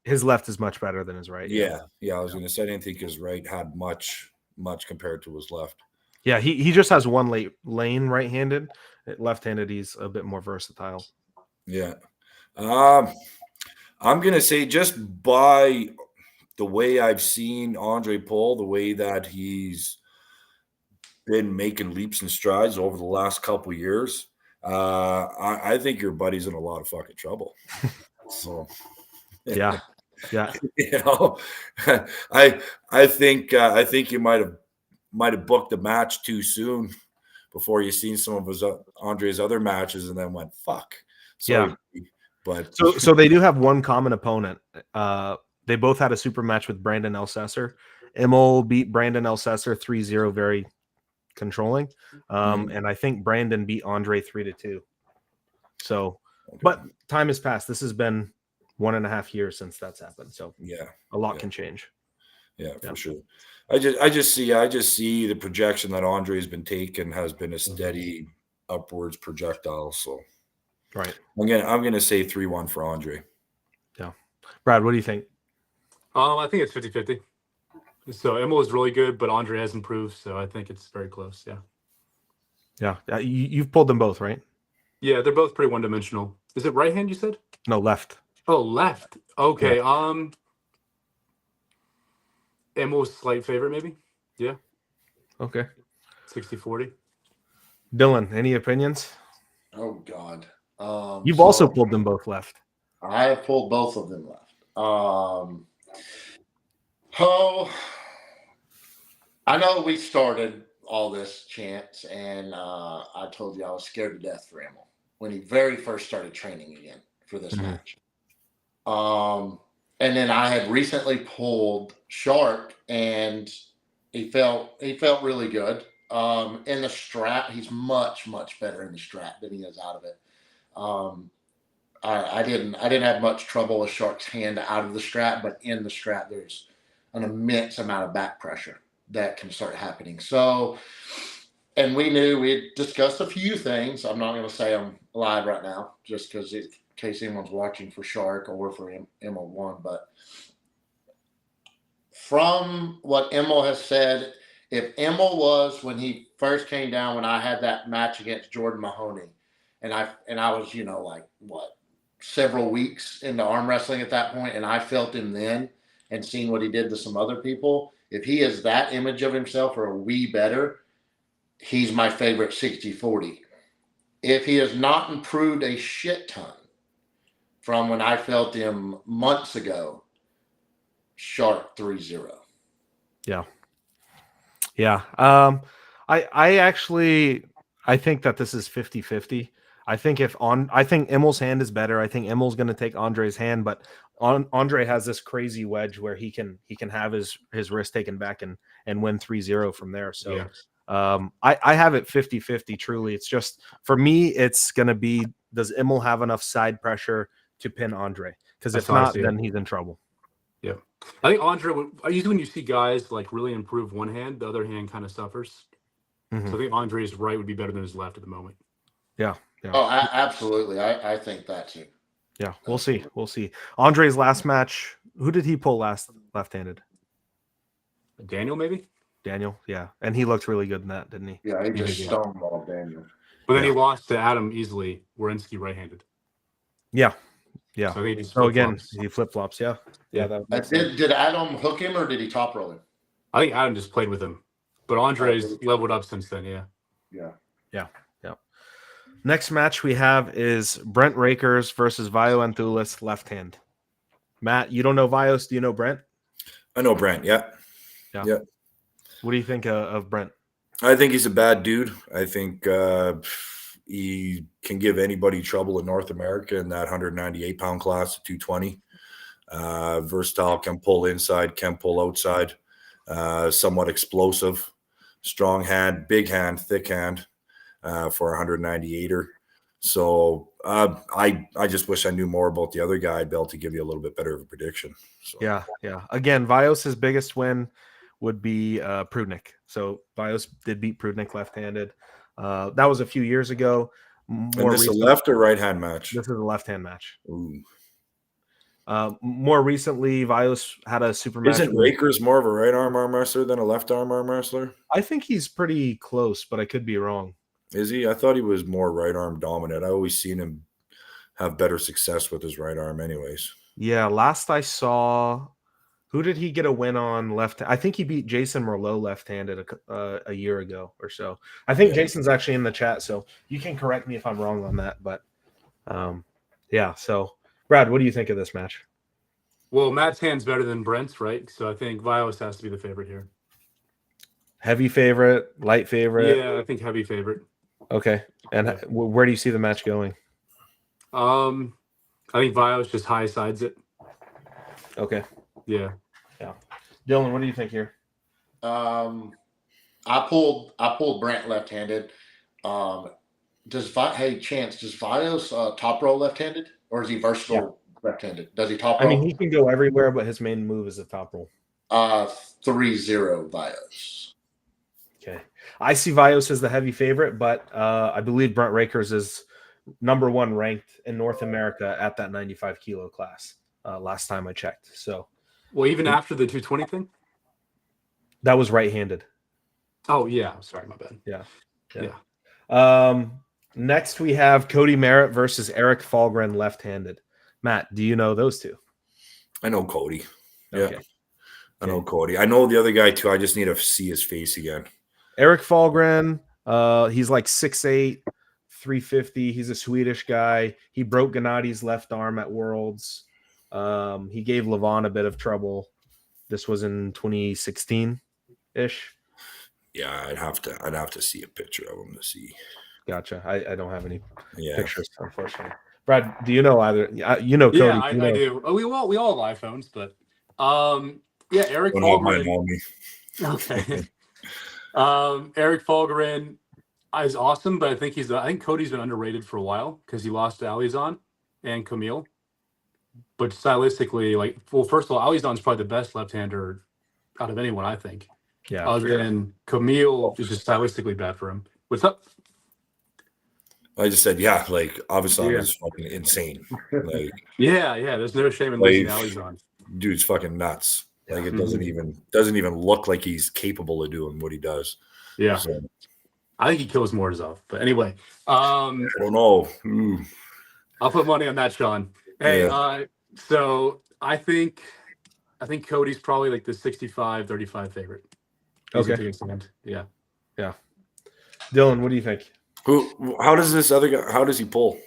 His left is much better than his right. Yeah. I was going to say I didn't think his right had much compared to his left. Yeah, he just has one lane right-handed. Left-handed, he's a bit more versatile. Yeah. I'm going to say just by the way I've seen Andrei pull, the way that he's been making leaps and strides over the last couple of years, I think your buddy's in a lot of fucking trouble. So, yeah. I think you might have booked the match too soon before you seen some of Andrei's other matches and then went fuck. Sorry. Yeah. But so they do have one common opponent. They both had a super match with Brandon Elsesser. Emil beat Brandon Elsesser 3-0, very controlling. And I think Brandon beat Andrei 3-2. So, okay. But time has passed. This has been 1.5 years since that's happened. So a lot can change. Yeah, for sure. I just see the projection that Andrei's been taking has been a steady upwards projectile. So, right. I'm gonna say 3-1 for Andrei. Yeah, Brad, what do you think? I think it's 50-50. So Emil is really good, but Andre has improved, so I think it's very close. Yeah. Yeah. You've pulled them both, right? Yeah, they're both pretty one-dimensional. Is it right hand you said? No, left. Oh, left. Okay. Yeah. Emil's slight favorite, maybe. Yeah. Okay. 60-40. Dylan, any opinions? Oh God. You've also pulled them both left. I have pulled both of them left. I know we started all this, Chance, and I told you I was scared to death for Emil when he very first started training again for this match. And then I had recently pulled Shark, and he felt really good. In the strap, he's much better in the strap than he is out of it. I didn't have much trouble with Shark's hand out of the strap, but in the strap, there's an immense amount of back pressure that can start happening. So, and we had discussed a few things. I'm not going to say them live right now, just because in case anyone's watching for Shark or for Emil one, but from what Emil has said, if Emil was when he first came down, when I had that match against Jordan Mahoney, and I was, like what, several weeks into arm wrestling at that point, and I felt him then and seen what he did to some other people. If he is that image of himself or a wee better, he's my favorite 60-40. If he has not improved a shit ton from when I felt him months ago, Shark 3-0. Yeah. I think that this is 50-50. I think Emil's hand is better. I think Emil's going to take Andre's hand, but Andre has this crazy wedge where he can have his wrist taken back and win 3-0 from there. So Yeah. I have it 50-50 truly. It's just for me, it's going to be, does Emil have enough side pressure to pin Andre? Because if not, then he's in trouble. Yeah. I think Andre usually when you see guys like really improve one hand, the other hand kind of suffers. Mm-hmm. So I think Andre's right would be better than his left at the moment. Yeah. Oh, absolutely. I think that too. Yeah, we'll see. Andre's last match, who did he pull left-handed? Daniel, maybe? Daniel, yeah. And he looked really good in that, didn't he? Yeah, he just stonewalled Daniel. But then he lost to Adam easily, Wierenski right-handed. Yeah. So again, he flip-flops, yeah. Did Adam hook him or did he top roll him? I think Adam just played with him. But Andre's leveled up since then, Yeah. Next match we have is Brent Rakers versus Vio Anthulis, left hand. Matt, you don't know Vios. Do you know Brent? I know Brent, yeah. What do you think of Brent? I think he's a bad dude. I think he can give anybody trouble in North America in that 198-pound class at 220. Versatile, can pull inside, can pull outside. Somewhat explosive, strong hand, big hand, thick hand. For a 198er. So I just wish I knew more about the other guy. I'd be able to give you a little bit better of a prediction. So. Yeah. Again, Vios' biggest win would be Prudnik. So Vios did beat Prudnik left-handed. That was a few years ago. And this is a left or right-hand match? This is a left-hand match. Ooh. More recently, Vios had a super match. Isn't Rakers more of a right arm wrestler than a left arm wrestler? I think he's pretty close, but I could be wrong. Is he? I thought he was more right arm dominant. I always seen him have better success with his right arm anyways. Yeah, last I saw, who did he get a win on left? I think he beat Jason Merlot left-handed a year ago or so. I think Jason's actually in the chat, so you can correct me if I'm wrong on that. But so Brad, what do you think of this match? Well, Matt's hand's better than Brent's, right? So I think Vios has to be the favorite here. Heavy favorite, light favorite? Yeah, I think heavy favorite. Okay. And where do you see the match going? I think Vios just high sides it. Okay. Yeah. Dylan, what do you think here? I pulled Brent left-handed. Does Vios top roll left-handed, or is he versatile left-handed? Does he top roll? I mean, he can go everywhere, but his main move is a top roll. 3-0 Vios. Okay. I see Vios as the heavy favorite, but I believe Brent Rakers is number one ranked in North America at that 95 kilo class last time I checked. So Well, even after the 220 thing? That was right-handed. Oh, yeah. Sorry, my bad. Yeah. Next, we have Cody Merritt versus Eric Fahlgren left-handed. Matt, do you know those two? I know Cody. Okay. Yeah. I know Cody. I know the other guy, too. I just need to see his face again. Eric Fahlgren, he's like 6'8", 350. He's a Swedish guy. He broke Gennadi's left arm at Worlds. He gave Levon a bit of trouble. This was in 2016-ish. Yeah, I'd have to see a picture of him to see. Gotcha. I don't have any pictures, unfortunately. Brad, do you know either? You know Cody. Yeah, I do. We all have iPhones, but Eric Fahlgren. Okay. Eric Fahlgren is awesome, but I think Cody's been underrated for a while because he lost to Alizon and Camille. But stylistically, first of all, Alizon's probably the best left-hander out of anyone, I think. Yeah. Other than Camille is just stylistically bad for him. What's up? I just said, Alizon is fucking insane. There's no shame in losing Alizon. Dude's fucking nuts. It doesn't even look like he's capable of doing what he does. Yeah. So, I think he kills Morozov. But anyway. I don't know. I'll put money on that, Sean. Hey, so I think Cody's probably like the 65-35 favorite. Okay. Yeah. Dylan, what do you think? How does this other guy? How does he pull?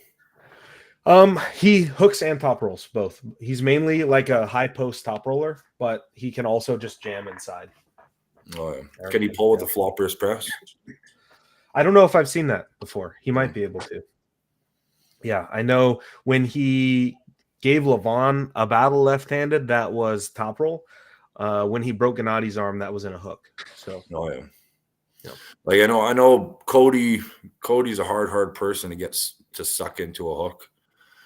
He hooks and top rolls both. He's mainly like a high post top roller, but he can also just jam inside. Oh, yeah. Can he pull with a floppers press? I don't know if I've seen that before. He might be able to. Yeah, I know when he gave Levon a battle left-handed, that was top roll. When he broke Gennadi's arm, that was in a hook. So, I know Cody's a hard person to get to suck into a hook.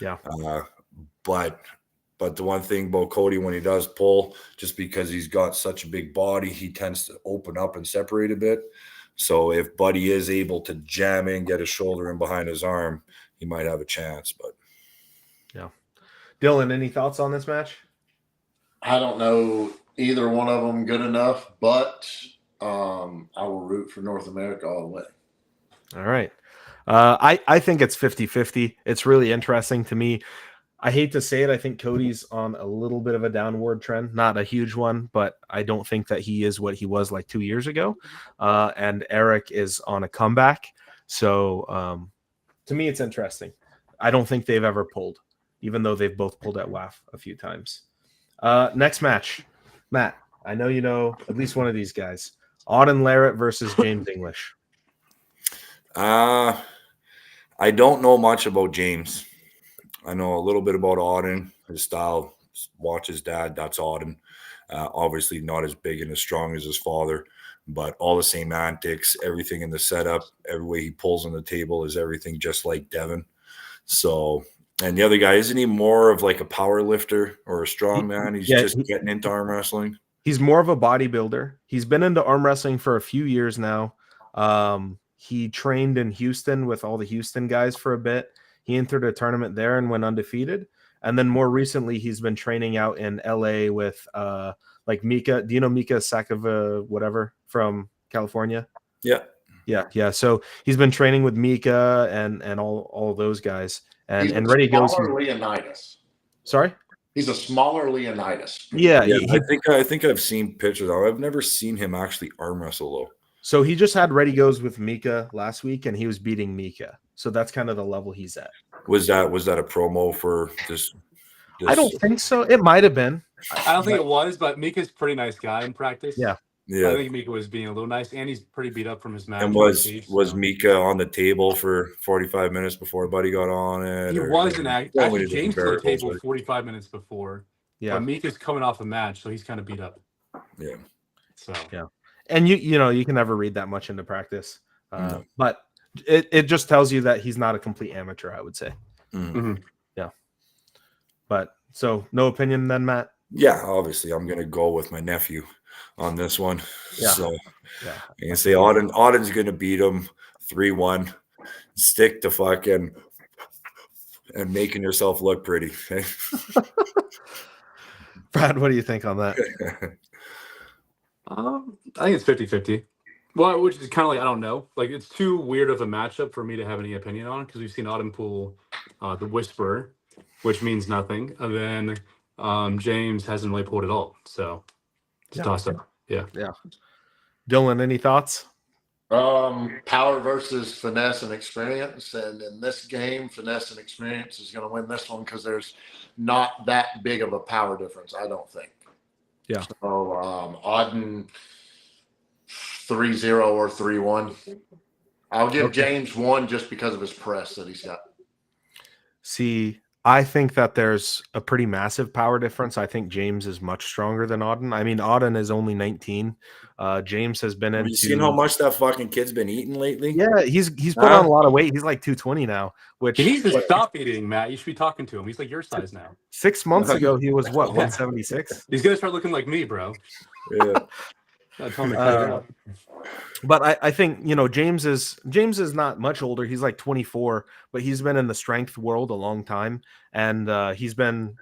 Yeah. But the one thing about Cody, when he does pull, just because he's got such a big body, he tends to open up and separate a bit. So if Buddy is able to jam in, get his shoulder in behind his arm, he might have a chance. But yeah. Dylan, any thoughts on this match? I don't know either one of them good enough, but I will root for North America all the way. All right. I think it's 50-50. It's really interesting to me. I hate to say it. I think Cody's on a little bit of a downward trend, not a huge one, but I don't think that he is what he was like 2 years ago. And Eric is on a comeback. So to me, it's interesting. I don't think they've ever pulled, even though they've both pulled at WAF a few times. Next match, Matt, I know you know at least one of these guys. Auden Larratt versus James English. I don't know much about James. I know a little bit about Auden, his style. Watch his dad. That's Auden. Obviously not as big and as strong as his father, but all the same antics, everything in the setup, every way he pulls on the table is everything just like Devin. So, and the other guy, isn't he more of like a power lifter or a strong man? He's just getting into arm wrestling. He's more of a bodybuilder. He's been into arm wrestling for a few years now. He trained in Houston with all the Houston guys for a bit. He entered a tournament there and went undefeated. And then more recently, he's been training out in LA with like Mika. Do you know Mika Sakova, whatever, from California? Yeah. So he's been training with Mika and all those guys. And ready goes. Leonidas. Sorry? He's a smaller Leonidas. Yeah. I think I've seen pictures. I've never seen him actually arm wrestle though. So he just had ready goes with Mika last week, and he was beating Mika. So that's kind of the level he's at. Was that a promo for this? I don't think so. It might have been. I don't think it was, but Mika's a pretty nice guy in practice. Yeah. I think Mika was being a little nice, and he's pretty beat up from his match. And was Mika on the table for 45 minutes before Buddy got on it? He wasn't actually James to the table 45 minutes before. Yeah. But Mika's coming off a match, so he's kind of beat up. Yeah. So yeah. And you know, you can never read that much into practice. But it just tells you that he's not a complete amateur, I would say. Mm-hmm. Yeah. But so no opinion then, Matt? Yeah, obviously I'm gonna go with my nephew on this one. Yeah. So I can say Auden's gonna beat him 3-1. Stick to fucking and making yourself look pretty. Okay? Brad, what do you think on that? I think it's 50-50. Well, which is kind of like, I don't know. Like, it's too weird of a matchup for me to have any opinion on, because we've seen Auden pull the Whisperer, which means nothing. And then James hasn't really pulled at all. So it's a toss-up. Yeah. Dylan, any thoughts? Power versus finesse and experience. And in this game, finesse and experience is going to win this one because there's not that big of a power difference, I don't think. Yeah. So Auden 3-0 or 3-1. I'll give James 1 just because of his press that he's got. See, I think that there's a pretty massive power difference. I think James is much stronger than Auden. I mean, Auden is only 19. James has been Have you seen how much that fucking kid's been eating lately? Yeah, he's put on a lot of weight. He's like 220 now. Which he needs to stop eating, Matt. You should be talking to him. He's like your size now. 6 months ago, he was what, 176? He's gonna start looking like me, bro. Yeah. But I think, you know, James is not much older. He's like 24, but he's been in the strength world a long time, and he's been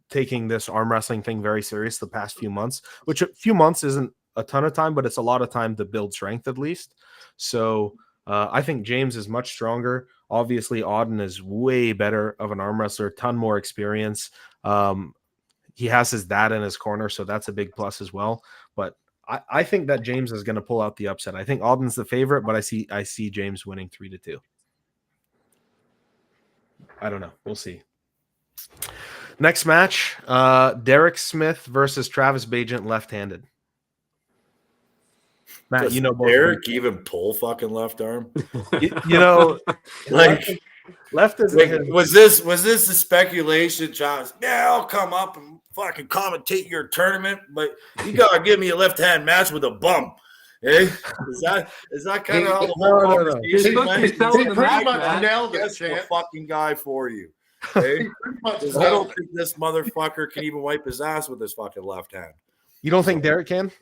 taking this arm wrestling thing very serious the past few months, which a few months isn't a ton of time, but it's a lot of time to build strength at least. So I think James is much stronger. Obviously, Auden is way better of an arm wrestler, ton more experience. He has his dad in his corner, so that's a big plus as well. But I think that James is going to pull out the upset. I think Auden's the favorite, but I see James winning 3-2. I don't know. We'll see. Next match, Derek Smith versus Travis Bagent left-handed. Matt, Does Derek even pull fucking left arm? you know, like left is like, was this the speculation, John? Yeah, I'll come up and fucking commentate your tournament, but you gotta give me a left hand match with a bum. Hey, is that kind of how the whole conversation went? He pretty much nailed it. That's the fucking guy for you. Hey? I don't think this motherfucker can even wipe his ass with his fucking left hand. You don't think Derek can?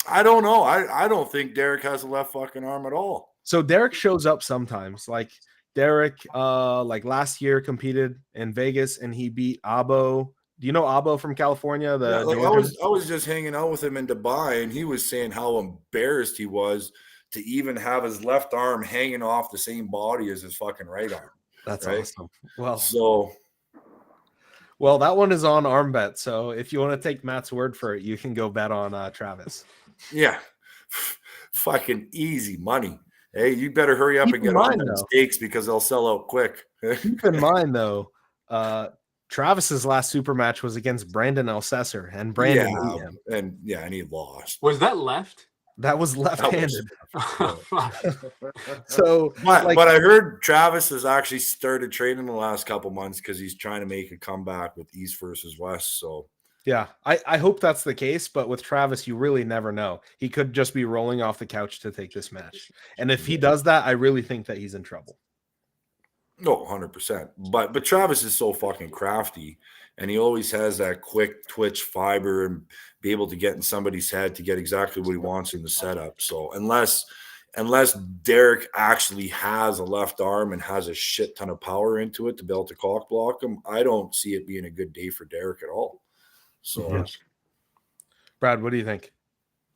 I don't know. I don't think Derek has a left fucking arm at all. So Derek shows up sometimes. Like Derek, like last year competed in Vegas and he beat Abo. Do you know Abo from California? I was just hanging out with him in Dubai, and he was saying how embarrassed he was to even have his left arm hanging off the same body as his fucking right arm. That's right? awesome. Well, that one is on arm bet. So if you want to take Matt's word for it, you can go bet on Travis. Yeah, fucking easy money. Hey, you better hurry up and get on the steaks because they'll sell out quick. Keep in mind, though, Travis's last super match was against Brandon Elsesser, and Brandon beat him. And he lost. Was that left? That was left-handed. So, but I heard Travis has actually started training the last couple months because he's trying to make a comeback with East versus West. So. Yeah, I hope that's the case, but with Travis, you really never know. He could just be rolling off the couch to take this match. And if he does that, I really think that he's in trouble. No, 100%. But Travis is so fucking crafty, and he always has that quick twitch fiber and be able to get in somebody's head to get exactly what he wants in the setup. So unless Derek actually has a left arm and has a shit ton of power into it to be able to cock block him, I don't see it being a good day for Derek at all. So, Brad, what do you think?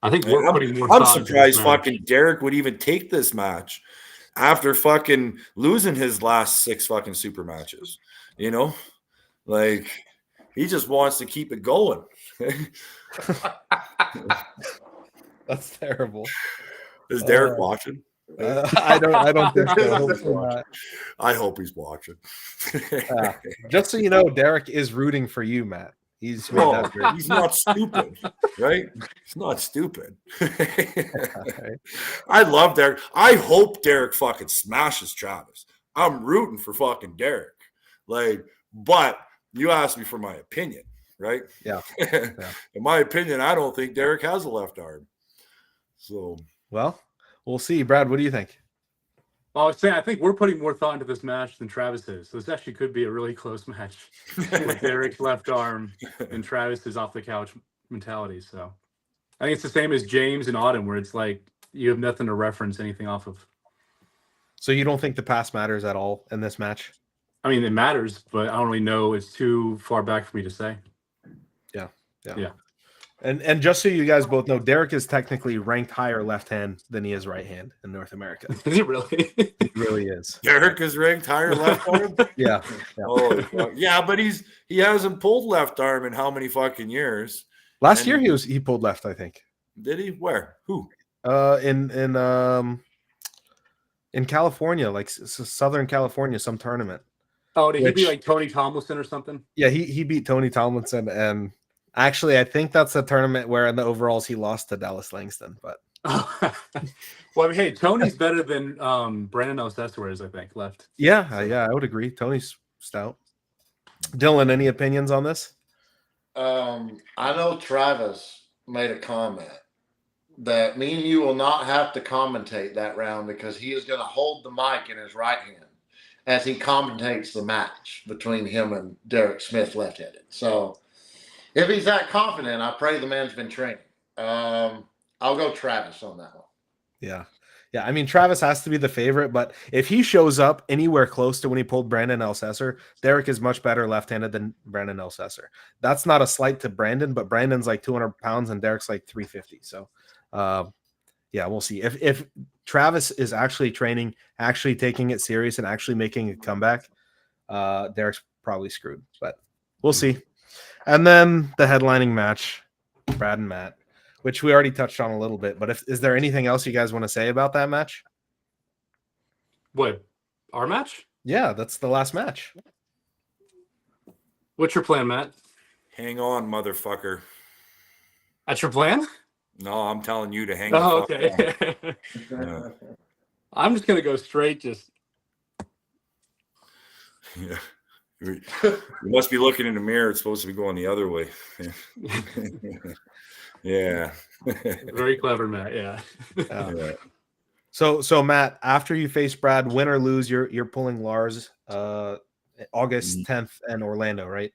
I think I'm surprised fucking Derek would even take this match after fucking losing his last 6 fucking super matches. You know, like he just wants to keep it going. That's terrible. Is Derek watching? I don't think so. I hope he's watching. Just so you know, Derek is rooting for you, Matt. He's not stupid, right? He's not stupid. I love Derek. I hope Derek fucking smashes Travis. I'm rooting for fucking Derek. But you asked me for my opinion, right? Yeah. In my opinion, I don't think Derek has a left arm. So, well, we'll see. Brad, what do you think? Well, I was saying, I think we're putting more thought into this match than Travis is. So this actually could be a really close match with Derek's left arm and Travis's off the couch mentality. So I think it's the same as James and Auden, where it's like you have nothing to reference anything off of. So you don't think the past matters at all in this match? I mean, it matters, but I don't really know. It's too far back for me to say. Yeah. And just so you guys both know, Derek is technically ranked higher left hand than he is right hand in North America. Is he really? He really is. Derek is ranked higher left arm. Yeah. Holy fuck. Yeah, but he hasn't pulled left arm in how many fucking years? Last year he pulled left, I think. Did he? Where? Who? In California, like Southern California, some tournament. Oh, did he be like Tony Tomlinson or something? Yeah, he beat Tony Tomlinson, and actually, I think that's the tournament where in the overalls he lost to Dallas Langston. But well, I mean, hey, Tony's better than Brandon Alcessories, I think, left. Yeah, I would agree. Tony's stout. Dylan, any opinions on this? I know Travis made a comment that me and you will not have to commentate that round because he is going to hold the mic in his right hand as he commentates the match between him and Derek Smith left-handed. So if he's that confident, I pray the man's been training. I'll go Travis on that one. Yeah. I mean, Travis has to be the favorite, but if he shows up anywhere close to when he pulled Brandon Elsesser, Derek is much better left-handed than Brandon Elsesser. That's not a slight to Brandon, but Brandon's like 200 pounds and Derek's like 350. So, yeah, we'll see. If Travis is actually training, actually taking it serious, and actually making a comeback, Derek's probably screwed, but we'll see. And then the headlining match, Brad and Matt, which we already touched on a little bit. But is there anything else you guys want to say about that match? What? Our match? Yeah, that's the last match. What's your plan, Matt? Hang on, motherfucker. That's your plan? No, I'm telling you to hang Oh, the okay. Yeah. I'm just going to go straight. Yeah. You must be looking in the mirror. It's supposed to be going the other way. Yeah. Very clever, Matt. Yeah. Yeah. So Matt, after you face Brad, win or lose, you're pulling Lars August 10th in Orlando, right?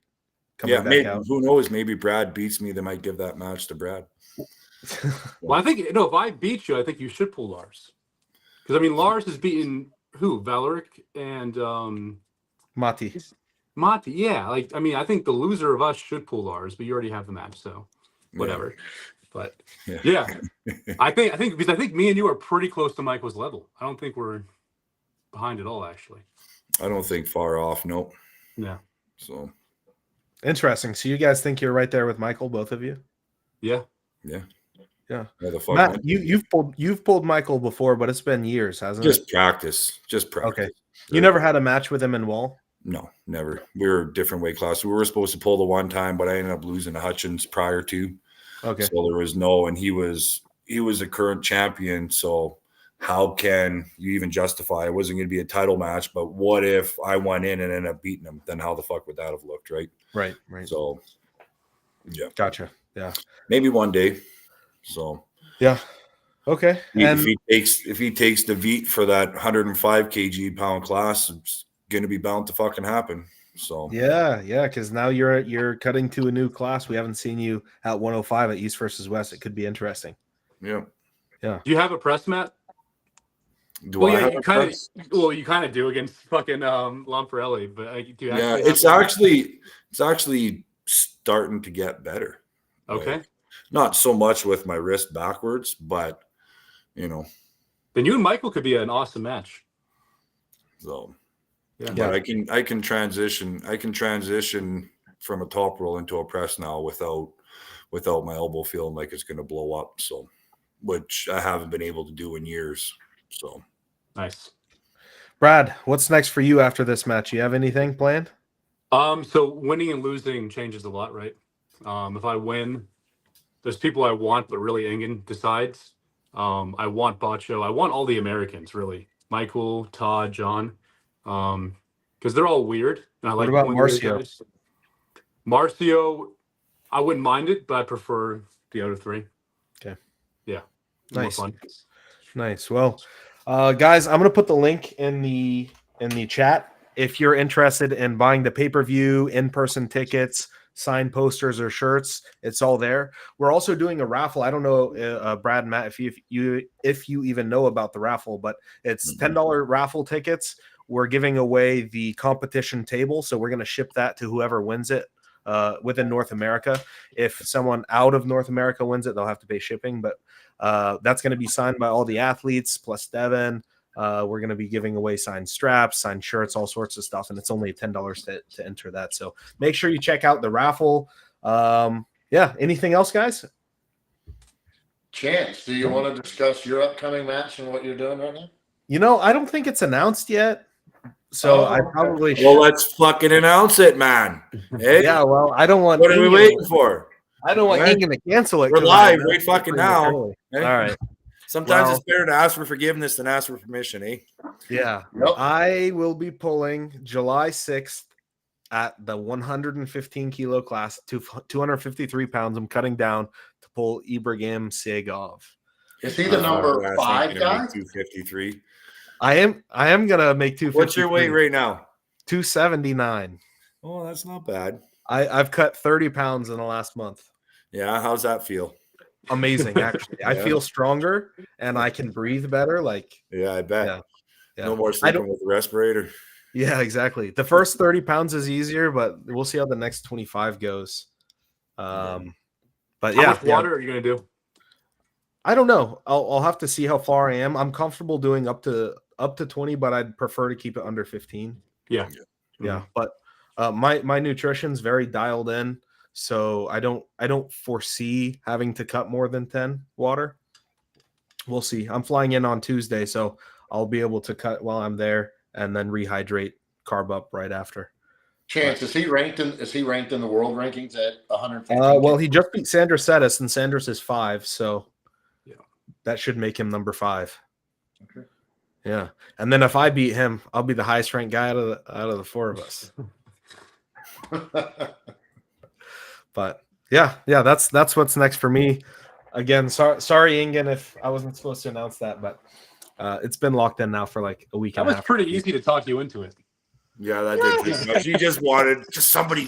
Coming maybe out. Who knows? Maybe Brad beats me. They might give that match to Brad. Well, I think if I beat you, I think you should pull Lars. Because I mean, Lars has beaten who? Valeric and Mati. Yeah. Like, I mean, I think the loser of us should pull Lars, but you already have the match, so whatever. Yeah. But yeah. I think because I think me and you are pretty close to Michael's level. I don't think we're behind at all, actually. I don't think far off. Nope. Yeah. So interesting. So you guys think you're right there with Michael, both of you? Yeah. Yeah. Yeah. Matt, you've pulled Michael before, but it's been years, hasn't it? Just practice. Okay. You never had a match with him in Wall? No, never. We were a different weight class. We were supposed to pull the one time, but I ended up losing to Hutchins prior to. Okay. So there was and he was a current champion. So how can you even justify it? Wasn't going to be a title match, but what if I went in and ended up beating him? Then how the fuck would that have looked, right? Right. So yeah. Gotcha. Yeah. Maybe one day. So yeah. Okay. If he takes the Veet for that 105 pound class, it's going to be bound to fucking happen. So yeah, because now you're cutting to a new class. We haven't seen you at 105 at East versus West. It could be interesting. Yeah. Do you have a press, Matt? You kind of do against fucking Lamparelli, but do you? Yeah, it's actually starting to get better. Okay. Like, not so much with my wrist backwards, but then you and Michael could be an awesome match. So yeah, but I can transition from a top roll into a press now without my elbow feeling like it's going to blow up. So, which I haven't been able to do in years. So nice. Brad, what's next for you after this match? You have anything planned? So winning and losing changes a lot, right? If I win, there's people I want, but really Engin decides. I want Bacho. I want all the Americans, really. Michael, Todd, John. Because they're all weird. And I what about Marcio? Marcio, I wouldn't mind it, but I prefer the other three. Okay. Yeah. Nice. More fun. Nice. Well, guys, I'm going to put the link in the chat. If you're interested in buying the pay-per-view, in-person tickets, signed posters or shirts, it's all there. We're also doing a raffle. I don't know, Brad and Matt, if you even know about the raffle, but it's $10 raffle tickets. We're giving away the competition table, so we're going to ship that to whoever wins it within North America. If someone out of North America wins it, they'll have to pay shipping, but that's going to be signed by all the athletes plus Devin. We're going to be giving away signed straps, signed shirts, all sorts of stuff, and it's only $10 to enter that. So make sure you check out the raffle. Anything else, guys? Chance, do you want to discuss your upcoming match and what you're doing right now? I don't think it's announced yet, so I probably should. Well, let's fucking announce it, man. Hey? Yeah, well, I don't want. What are we waiting for? I don't want Engin to cancel it. We're live right fucking now. All right. Sometimes it's better to ask for forgiveness than ask for permission, eh? Yeah. Yep. I will be pulling July 6th at the 115 kilo class, 253 pounds. I'm cutting down to pull Ibrahim Segov. Is he the number 5 guy? 253. I am gonna make 253. What's your weight right now? 279. Oh, that's not bad. I've cut 30 pounds in the last month. Yeah, how's that feel? Amazing, actually. I feel stronger and I can breathe better. Yeah, I bet. Yeah. No more sleeping with the respirator. Yeah, exactly. The first 30 pounds is easier, but we'll see how the next 25 goes. But how much water are you gonna do? I don't know. I'll have to see how far I am. I'm comfortable doing up to 20, but I'd prefer to keep it under 15. Yeah. But my nutrition's very dialed in, so I don't foresee having to cut more than 10 water. We'll see. I'm flying in on Tuesday, so I'll be able to cut while I'm there and then rehydrate, carb up right after. Chance, is he ranked in the world rankings at 150? Well, he just beat Sanders Settis, and Sanders is 5, so that should make him number 5. Okay. Yeah, and then if I beat him, I'll be the highest ranked guy out of the 4 of us. But yeah, that's what's next for me. Again, sorry, Engin, if I wasn't supposed to announce that, but it's been locked in now for like a week. That was pretty easy to talk you into it. Yeah, that did. She just wanted somebody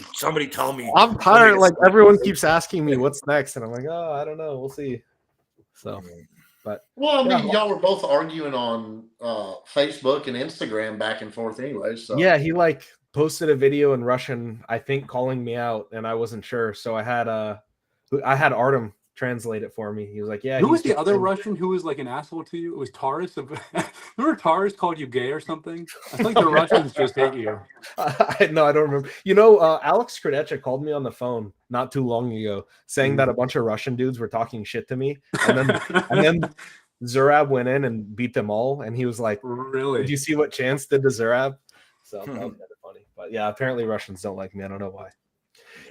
tell me. I'm tired. Like everyone keeps asking me what's next, and I'm like, oh, I don't know. We'll see. So, but y'all were both arguing on Facebook and Instagram back and forth anyway. So yeah, he posted a video in Russian, I think, calling me out, and I wasn't sure, so I had Artem translate it for me. He was like, "Yeah." Who was the other Russian who was like an asshole to you? It was Taurus. Remember Taurus called you gay or something? I think the Russians just hate you. No, I don't remember. Alex Kradecka called me on the phone not too long ago, saying that a bunch of Russian dudes were talking shit to me, and then Zurab went in and beat them all, and he was like, "Really? Did you see what Chance did to Zurab?" So that was kind of funny. But yeah, apparently Russians don't like me. I don't know why.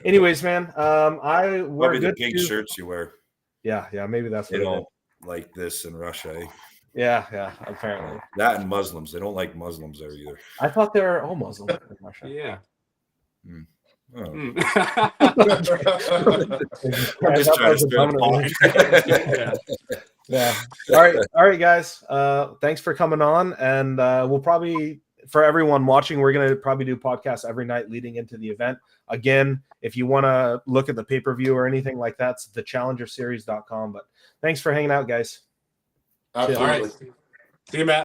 Anyways, man, we're good. The big shirts you wear. Yeah, maybe that's what they don't like this in Russia. Eh? Yeah, apparently. That and Muslims. They don't like Muslims there either. I thought they were all Muslims in Russia. Yeah. Oh. I'm just trying to Yeah. All right, guys. Thanks for coming on, and we'll probably, for everyone watching, we're gonna probably do podcasts every night leading into the event. Again, if you want to look at the pay-per-view or anything like that, it's thechallengerseries.com. But thanks for hanging out, guys. Absolutely. All right. See you, Matt.